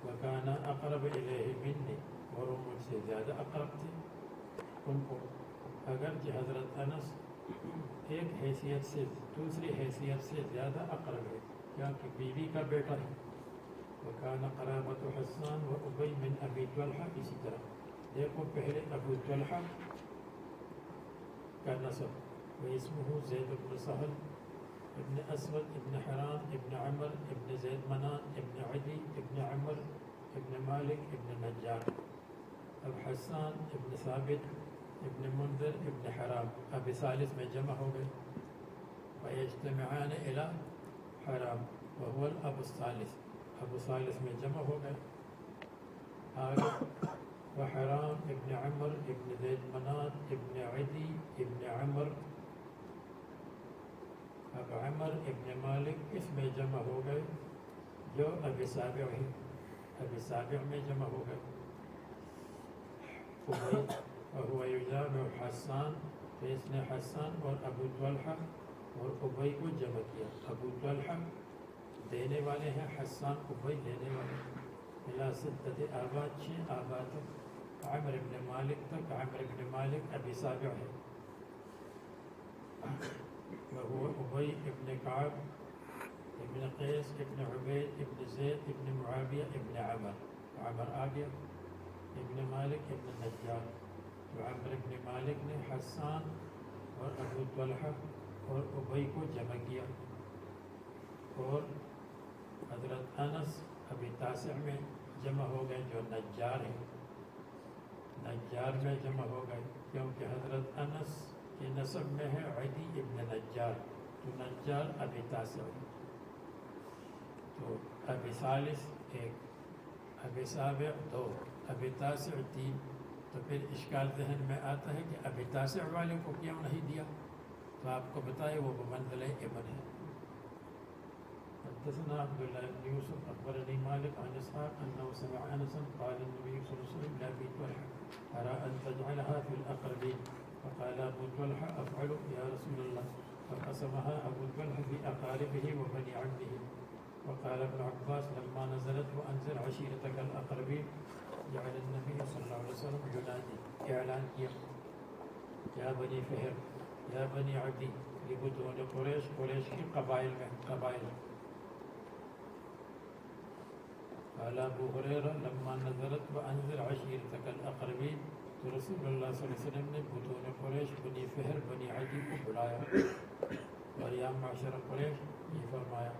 وكان اقرب الیہ منی، اور وہ مجھ سے زیادہ اقرب تھے ان کو، اگرچہ حضرت انس ایک حیثیت سے دوسری حیثیت سے زیادہ اقرب ہے، کیونکہ بیوی کا بیٹا ہے۔ وكان قرابة حسان وابی من ابی طلحہ، اسی طرح دیکھو پہلے ابو طلحہ کا نسب، واسمہ زید بن سہل ابن اسود ابن حرام ابن عمر ابن زید منان ابن عدی ابن عمر ابن مالک ابن نجار۔ اب حسان ابن ثابت ابن منذر ابن حرام اب ثالث میں جمع ہو گئے، فیجتمعان الی حرام وهو الاب الثالث، ابو ثالث میں جمع ہو گئے۔ آگے وحرام ابن عمر ابن زید منان ابن عدی ابن عمر، اب عمر ابن مالک اس میں جمع ہو گئے جو اب سابع ہے، اب سابع میں جمع ہو گئے۔ وهو يجامع حسان، تو اس نے حسان اور ابو طلحہ اور ابی کو جمع کیا، ابو طلحہ دینے والے ہیں، حسان ابی لینے والے ہیں، الی ستۃ آباد، 6 آباد تک، عمر ابن مالک تک، عمر ابن مالک ابی سابع ہے۔ وهو ابی ابن کعب ابن قیس ابن عبید ابن زید ابن معاویہ ابن عمر، عمر آ گیا، ابن مالک ابن نجار، تو عمر ابن مالک نے حسان اور ابو طلحہ اور ابی کو جمع کیا، اور حضرت انس ابی تاسع میں جمع ہو گئے جو نجار ہے، نجار میں جمع ہو گئے، کیونکہ حضرت انس کے نسب میں ہے عدی ابن نجار، تو نجار ابی تاسع ہے۔ تو ابی ثالث ایک، ابی سابع دو، ابی تاسع تین، تو پھر اشکال ذہن میں آتا ہے کہ ابی تاسع والے کو کیوں نہیں دیا؟ تو آپ کو بتائے وہ بمنزلہ ابن ہے۔ حدثنا عبد الله بن يوسف اخبرني مالك عن اسحاق انه سمع انسا قال النبي صلى الله عليه وسلم لابي طلحه ارى ان تجعلها في الاقربين، فقال ابو طلحه افعل يا رسول الله، فقسمها ابو طلحه في اقاربه وبني عمه۔ وقال ابن عباس لما نزلت وانزل عشيرتك الاقربين جعل النبي صلى الله عليه وسلم ينادي، اعلان کیا، یا بنی فہر یا بنی عدی، لبطون قریش، قریش کی قبائل میں قبائل۔ قال ابو هريرة لما نزلت وانذر عشيرتك الاقربين، تو رسول اللہ صلی اللہ علیہ وسلم نے بطون قریش بنی فہر بنی عدی کو بلایا، اور یا معشر قریش یہ فرمایا۔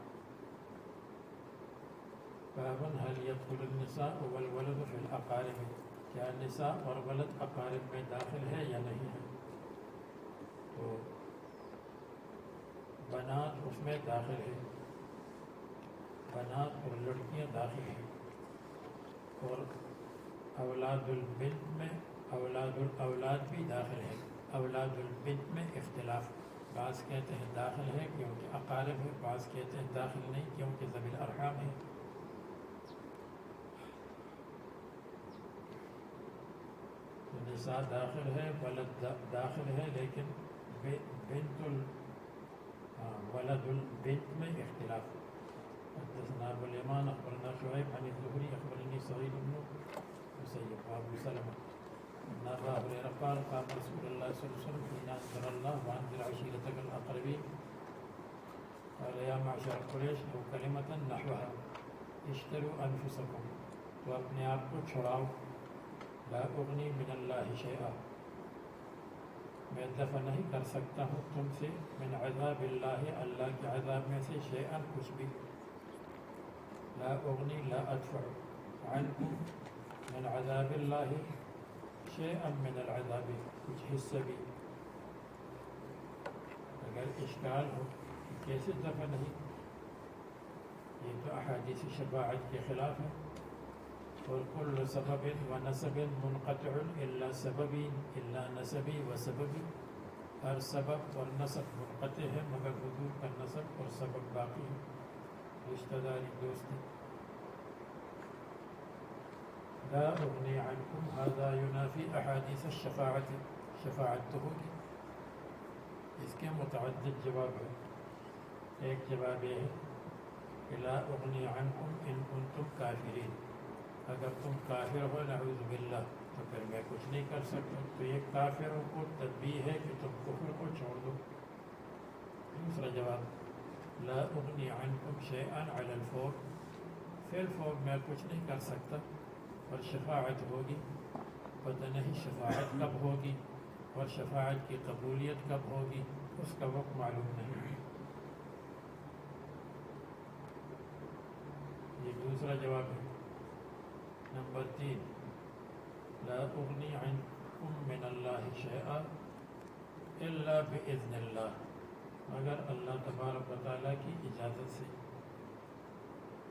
بابن هل يدخل النساء والولد في الاقارب، کیا نساء اور ولد اقارب میں داخل ہے یا نہیں ہے؟ تو بنات اس میں داخل ہے، بنات اور لڑکیاں داخل ہیں، اور اولاد البنت میں اولاد الاولاد بھی داخل ہے۔ اولاد البنت میں اختلاف، بعض کہتے ہیں داخل ہے کیونکہ اقارب ہے، بعض کہتے ہیں داخل نہیں کیونکہ ذوی الارحام ہے۔ تو نساء داخل ہے، ولد داخل ہے، لیکن بنت ولد البنت میں اختلاف. حدثنا ابو اليمان اخبرنا شعيب عن الزهري اخبرني سعيد بن مسيب وابو سلمة ان ابا هريرة قال قام رسول الله صلى الله عليه وسلم حين انزل الله وانذر عشيرتك الاقربين قال يا معشر قریش او کلمة نحوها اشتروا انفسکم تو اپنے آپ کو چھڑاؤ لا اغنی من اللہ شیئا میں دفع نہیں کر سکتا ہوں تم سے من عذاب اللہ اللہ کے عذاب میں سے شیئا کچھ بھی لا اغنی لا ادفع عنکم من عذاب اللہ شیئا من العذاب کچھ حصہ بھی. اگر اشکال ہو کیسے دفع نہیں, یہ تو احادیث شفاعت کے خلاف ہے. اور کل سبب و نسب منقطع الا سببی الا نسبی و سببی, ہر سبب اور نسب منقطع ہے مگر حضور کا نسب اور سبب باقی ہے, رشتہ داری دوستی. لا اغنی عنکم هذا ينافی احادیث الشفاعت, شفاعت تو ہوگی. اس کے متعدد جواب ہے. ایک جواب یہ ہے کہ لا اغنی عنکم ان کنتم کافرین, اگر تم کافر ہو نعوذ باللہ تو پھر میں کچھ نہیں کر سکتا. تو یہ کافروں کو تنبیہ ہے کہ تم کفر کو چھوڑ دو. دوسرا جواب لا اغنی عنکم شیئا علی الفور, فی الفور میں کچھ نہیں کر سکتا. اور شفاعت ہوگی, پتہ نہیں شفاعت کب ہوگی اور شفاعت کی قبولیت کب ہوگی, اس کا وقت معلوم نہیں. یہ دوسرا جواب ہے. نمبر 3 لا اغنی عنکم من اللہ شیئا الا باذن اللہ, مگر اللہ تبارک و تعالیٰ کی اجازت سے.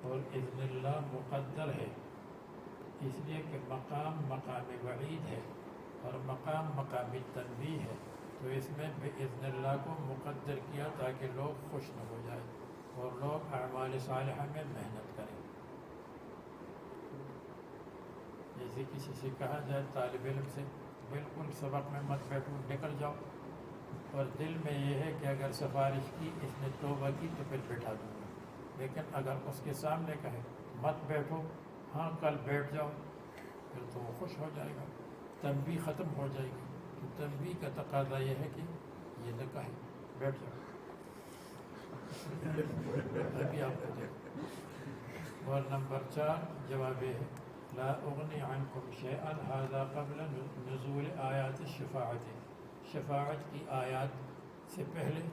اور اذن اللہ مقدر ہے اس لیے کہ مقام مقام وعید ہے اور مقام مقام تنبیہ ہے, تو اس میں باذن اللہ کو مقدر کیا تاکہ لوگ خوش نہ ہو جائیں اور لوگ اعمال صالحہ میں محنت کریں. جیسے کسی سے کہا جائے طالب علم سے بالکل سبق میں مت بیٹھو, نکل جاؤ, اور دل میں یہ ہے کہ اگر سفارش کی اس نے توبہ کی تو پھر بیٹھا دوں گا. لیکن اگر اس کے سامنے کہے مت بیٹھو, ہاں کل بیٹھ جاؤ, پھر تو وہ خوش ہو جائے گا, تنبیہ ختم ہو جائے گی. تو تنبیہ کا تقاضا یہ ہے کہ یہ نہ کہے بیٹھ جاؤ, ابھی آپ کو دے. اور نمبر 4 جواب یہ ہے لا اغنی عنکم شیئا هذا قبل نزول آیات الشفاعت, شفاعت کی آیات سے پہلے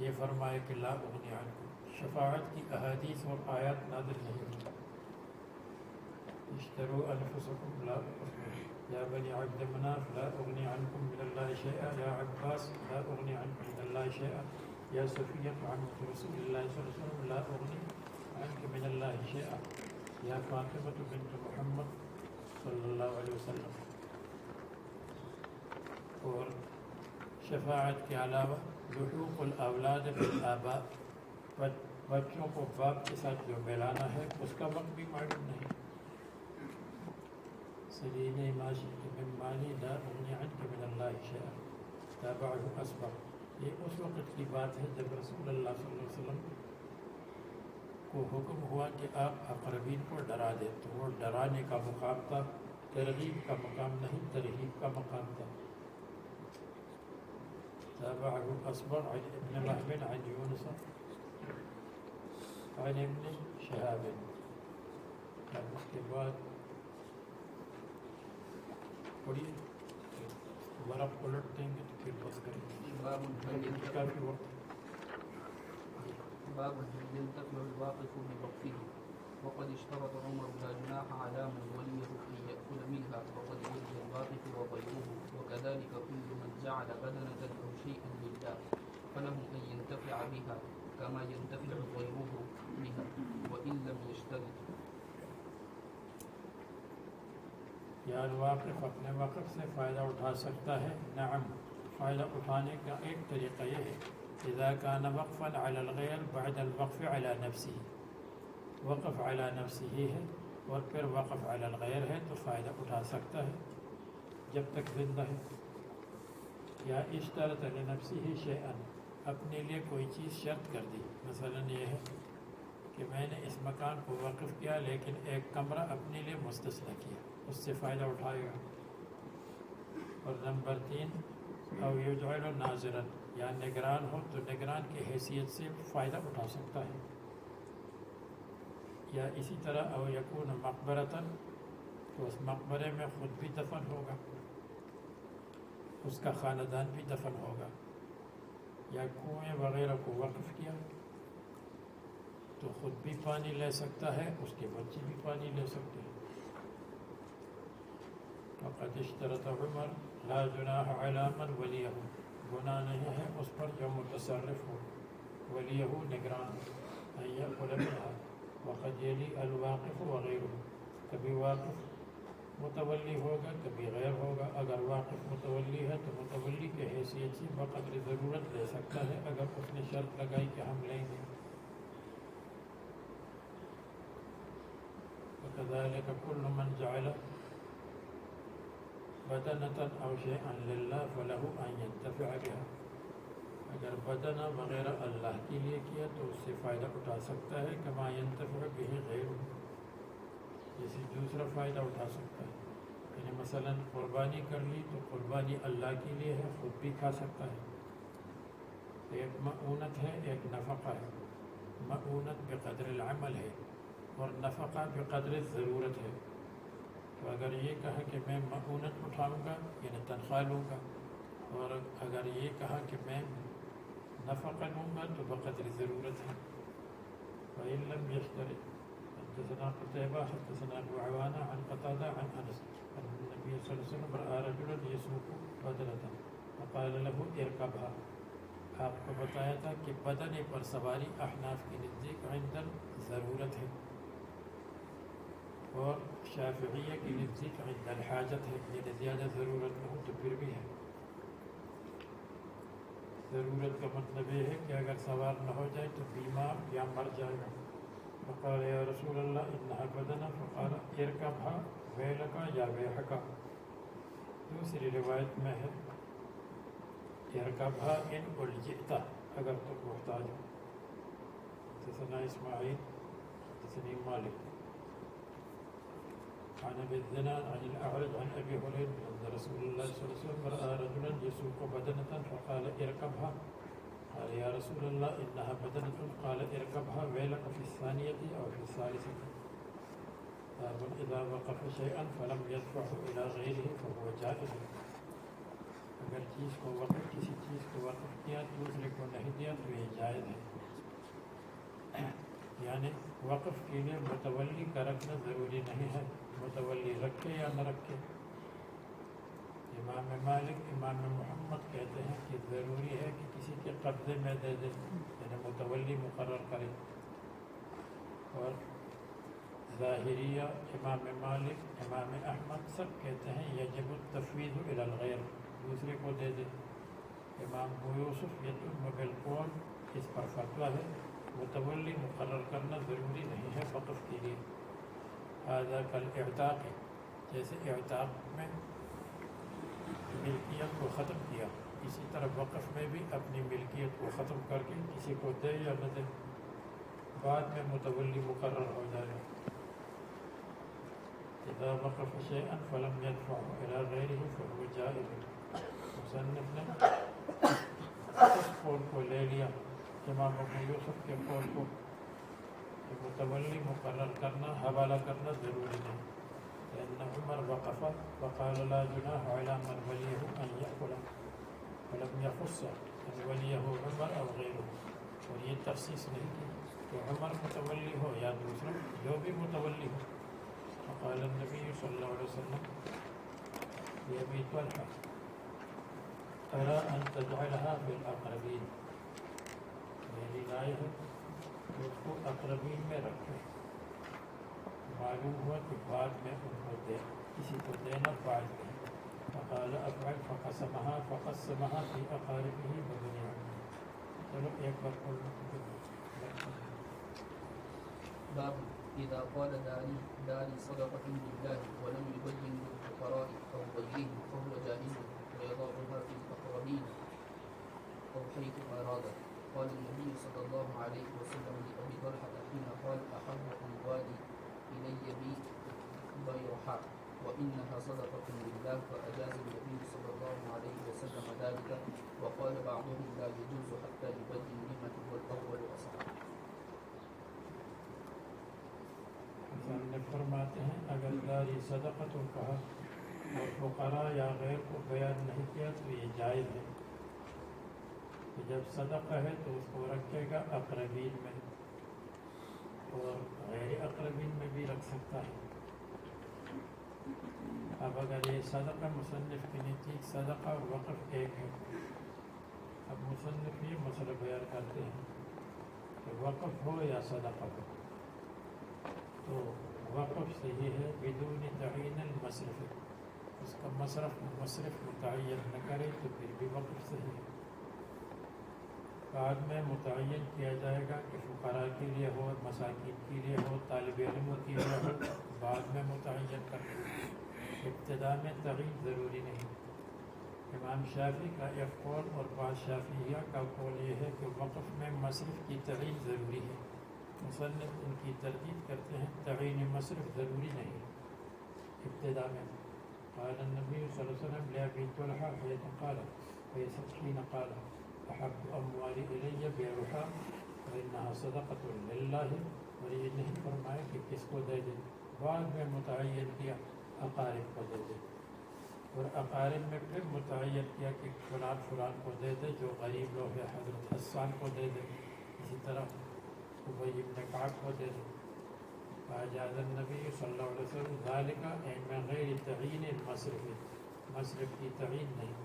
یہ فرمائے کہ لا اغنی عنکم, شفاعت کی احادیث اور آیات نازل نہیں ہوئی. اشتروا انفسکم لا یا بنی عبد مناف لا اغنی عنکم من اللہ شیئا, یا عباس لا اغنی عنکم من اللہ شیئا, یا صفیہ عمۃ رسول اللہ صلی اللہ علیہ وسلم لا اغنی عنک من اللہ شیئا, یا فاطمہ بنت محمد صلی اللہ علیہ وسلم. اور شفاعت کے علاوہ لحوق الاولاد بالآباء, بچوں کو باپ کے ساتھ جو ملانا ہے اس کا وقت بھی معلوم نہیں. سلینی ما شئت من مالی لا اغنی عنک من اللہ شیئا تابعہ اسبق. یہ اس وقت کی بات ہے جب رسول اللہ صلی اللہ علیہ وسلم کو حکم ہوا کہ آپ اقربین کو ڈرا دیں, تو وہ ڈرانے کا مقام تھا, ترغیب کا مقام نہیں, ترغیب کا مقام تھا. تابعہ اصبر عن ابن وهب عن یونس عن ابن شہاب. اب اس کے بعد پڑھیے, ورق پلٹ دیں گے تو پھر بس کریں گے, کافی وقت. باب ينتفع الواقف بوقفه وقد اشترط عمر لا جناح على من وليه ان ياكل منها وقد ولي الواقف وغيره وكذلك كل من جعل بدنه او شيئا لله فله ان ينتفع بها كما ينتفع غيره بها وان لم يشترط. یا الواقف اپنے وقف سے فائدہ اٹھا سکتا ہے. نعم, فائدہ اٹھانے کا ایک طریقہ یہ ہے اذا كان وقفا على الغير بعد الوقف على نفسه, وقف على نفسه ہے اور پھر وقف على الغیر ہے تو فائدہ اٹھا سکتا ہے جب تک زندہ ہے. یا اشترط لنفسه شيئا, اپنے لیے کوئی چیز شرط کر دی، مثلا یہ ہے کہ میں نے اس مکان کو وقف کیا لیکن ایک کمرہ اپنے لیے مستثنی کیا، اس سے فائدہ اٹھائے گا۔ اور نمبر 3 او یجعل ناظرا، یا نگران ہو تو نگران کی حیثیت سے فائدہ اٹھا سکتا ہے، یا اسی طرح او یکون مقبرتاً، تو اس مقبرے میں خود بھی دفن ہوگا، اس کا خاندان بھی دفن ہوگا، یا کنویں وغیرہ کو وقف کیا تو خود بھی پانی لے سکتا ہے، اس کے بچے بھی پانی لے سکتے ہیں۔ فقد اشترط عمر لا جناح علی من ولیہ، گناہ نہیں ہے اس پر جو متصرف ہو، ولیہ نگران ہو، ان یأکل منہا وقد یلی الواقف وغیرہ، کبھی واقف متولی ہوگا کبھی غیر ہوگا، اگر واقف متولی ہے تو متولی کے حیثیت سے بقدر ضرورت لے سکتا ہے، اگر اس نے شرط لگائی کہ ہم لیں گے۔ وكذلك كل من جعل بدنة أو شيئا لله فله أن ينتفع بها، اگر بدنہ وغیرہ اللہ کے لیے کیا تو اس سے فائدہ اٹھا سکتا ہے، كما ينتفع به غيره، جیسے دوسرا فائدہ اٹھا سکتا ہے، یعنی مثلا قربانی کر لی تو قربانی اللہ کے لیے ہے، خود بھی کھا سکتا ہے۔ ایک مؤونت ہے ایک نفقہ ہے، مؤونت بقدر العمل ہے اور نفقہ بقدر ضرورت ہے، تو اگر یہ کہا کہ میں مؤونت اٹھاؤں گا یعنی تنخواہ لوں گا، اور اگر یہ کہا کہ میں نفقہ لوں گا تو بقدر ضرورت ہے۔ وَإِن لَمْ يَشْتَرِطْ، حدثنا قتيبة حدثنا أبو عوانة عن قتادة عن أنس أن النبي صلى الله عليه وسلم رأى رجلا يسوق بدنة فقال له اركبها، آپ کو بتایا تھا کہ بدنے پر سواری احناف کے نزدیک عنداً ضرورت ہے، اور شافعیہ کی نزدیک عند الحاجت ہے، یعنی زیادہ ضرورت نہ ہو تو پھر بھی ہے۔ ضرورت کا مطلب یہ ہے کہ اگر سوار نہ ہو جائے تو بیمار یا مر جائے گا۔ فقال یا رسول اللہ انہا بدنہ، فقال ارکبها ویلکا یا ویحکا۔ دوسری روایت میں ہے ارکبها ان الجئتا، اگر تو محتاج ہو۔ حدثنا اسماعیل حدثني مالك عن ابي الزناد عن الاعرج عن ابي هريره ان رسول الله صلى الله عليه وسلم راى رجلا يسوق بدنه فقال اركبها، قال يا رسول الله انها بدنه، قال اركبها ويلك في الثانيه او في الثالثه۔ باب اذا وقف شيئا فلم يدفعه الى غيره فهو جائز، اگر چیز کو وقف کسی چیز کو وقف کیا دوسرے کو نہیں دیا تو یہ جائز ہے، یعنی وقف کے لیے متولی کا رکھنا ضروری نہیں ہے، متولی رکھے یا نہ رکھے۔ امام مالک امام محمد کہتے ہیں کہ ضروری ہے کہ کسی کے قبضے میں دے دے، یعنی متولی مقرر کرے، اور ظاہریہ امام مالک امام احمد سب کہتے ہیں یجب التفویض الی الغیر، دوسرے کو دے دے۔ امام ابو یوسف یتم بالقول، اس پر فتویٰ ہے متولی مقرر کرنا ضروری نہیں ہے وقف کے لیے۔ هذا کالاعتاق، جیسے اعتاق میں ملکیت کو ختم کیا، اسی طرح وقف میں بھی اپنی ملکیت کو ختم کر کے کسی کو دے یا نہ دے، بعد میں متولی مقرر ہو جائے۔ اذا وقف شيئا فلم يدفعه الى غيره فهو جائز۔ مصنف نے اس قول کو لے لیا امام ابو یوسف کے قول کو کہ متولی مقرر کرنا حوالہ کرنا ضروری نہیں، لأن عمر وقف وقال لا جناح على من وليه أن يأكل ولم يخص من وليه عمر أو غيره، اور یہ تخصیص نہیں کی کہ عمر متولی ہو یا دوسرا جو بھی متولی ہو۔ فقال النبي صلی اللہ علیہ وسلم لأبي طلحة أرى أن تجعلها في الأقربين، میری رائے ہے کہ اس کو اقربین میں رکھے، معلوم ہوا کہ بعد میں ان کو دے، کسی کو دینا بعد میں۔ فقال افعل فقسمها في اقاربه وبني عمه۔ چلو ایک بار پڑھ لو۔ باب اذا قال داری صدقة لله ولم يبين للفقراء او غيرهم فهو جائز ويضعها في الاقربين۔ أو حيث أراد. قال النبي صلى الله عليه وسلم لأبي طلحة حين قال أحب أموال إلي بي بيرحاء وإنها صدقة لله، فأجاز النبي صلى الله عليه وسلم ذلك، وقال بعضهم لا يجوز حتى يبين لمن هو الأول أصح. مصنف فرماتے ہیں اگر داری صدقت کہا اور فقراء یا غیر کو بیان نہیں کیا تو یہ جائز ہے کہ جب صدقہ ہے تو اس کو رکھے گا اقربین میں اور غیر اقربین میں بھی رکھ سکتا ہے. اب اگر یہ صدقہ مصنف کے نزدیک صدقہ اور وقف ایک ہے، اب مصنف یہ مسئلہ بیان کرتے ہیں کہ وقف ہو یا صدقہ ہو تو وقف صحیح ہے بدون تعین المصرف، اس کا مصرف متعین نہ کرے تو پھر بھی وقف صحیح ہے. بعد میں متعین کیا جائے گا کہ فقراء کے لیے ہو، مساکین کے لیے ہو، طالب علموں کے لیے ہو، بعد میں متعین کرنا. ابتدا میں تعین ضروری نہیں. امام شافعی کا ایک قول اور بعض شافعیہ کا قول یہ ہے کہ وقف میں مصرف کی تعین ضروری ہے. مصنف ان کی تردید کرتے ہیں تعین مصرف ضروری نہیں ابتدا میں. قال النبی صلی اللہ علیہ وسلم لأبی طلحہ حين قال أحب أموالي إلي بيرحاء وإنها صدقة لله، اور یہ نہیں فرمایا کہ کس کو دے دے. بعد میں متعین کیا اقارب کو دے دے، اور اقارب میں پھر متعین کیا کہ فلان فلان کو دے دے جو غریب لوگ ہیں. حضرت حسان کو دے دے، اسی طرح ابی بن کعب کو دے دے. فاجاز النبی صلی اللہ علیہ وسلم ذالک من غیر تعین مصرف، مصرف کی تعین نہیں.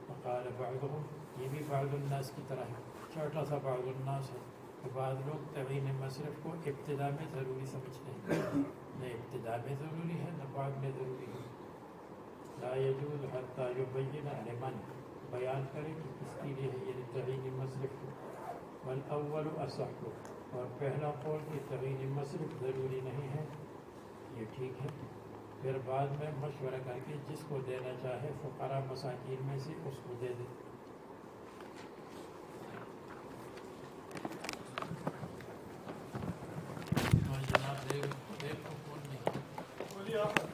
وقال بعضهم، یہ بھی بعض الناس کی طرح ہے، چھوٹا سا بعض الناس ہے کہ بعض لوگ تعین مصرف کو ابتدا میں ضروری سمجھتے ہیں. نہ ابتدا میں ضروری ہے نہ بعد میں ضروری ہے. لا يجوز حتى يبين لمن، بیان کرے کہ کس کے لیے ہے یہ تعین مصرف. والاول اصح، اور پہلا قول کہ تعین مصرف ضروری نہیں ہے یہ ٹھیک ہے. پھر بعد میں مشورہ کر کے جس کو دینا چاہے فقراء مساکین میں سے اس کو دے دے. جناب دیکھ کو کون نہیں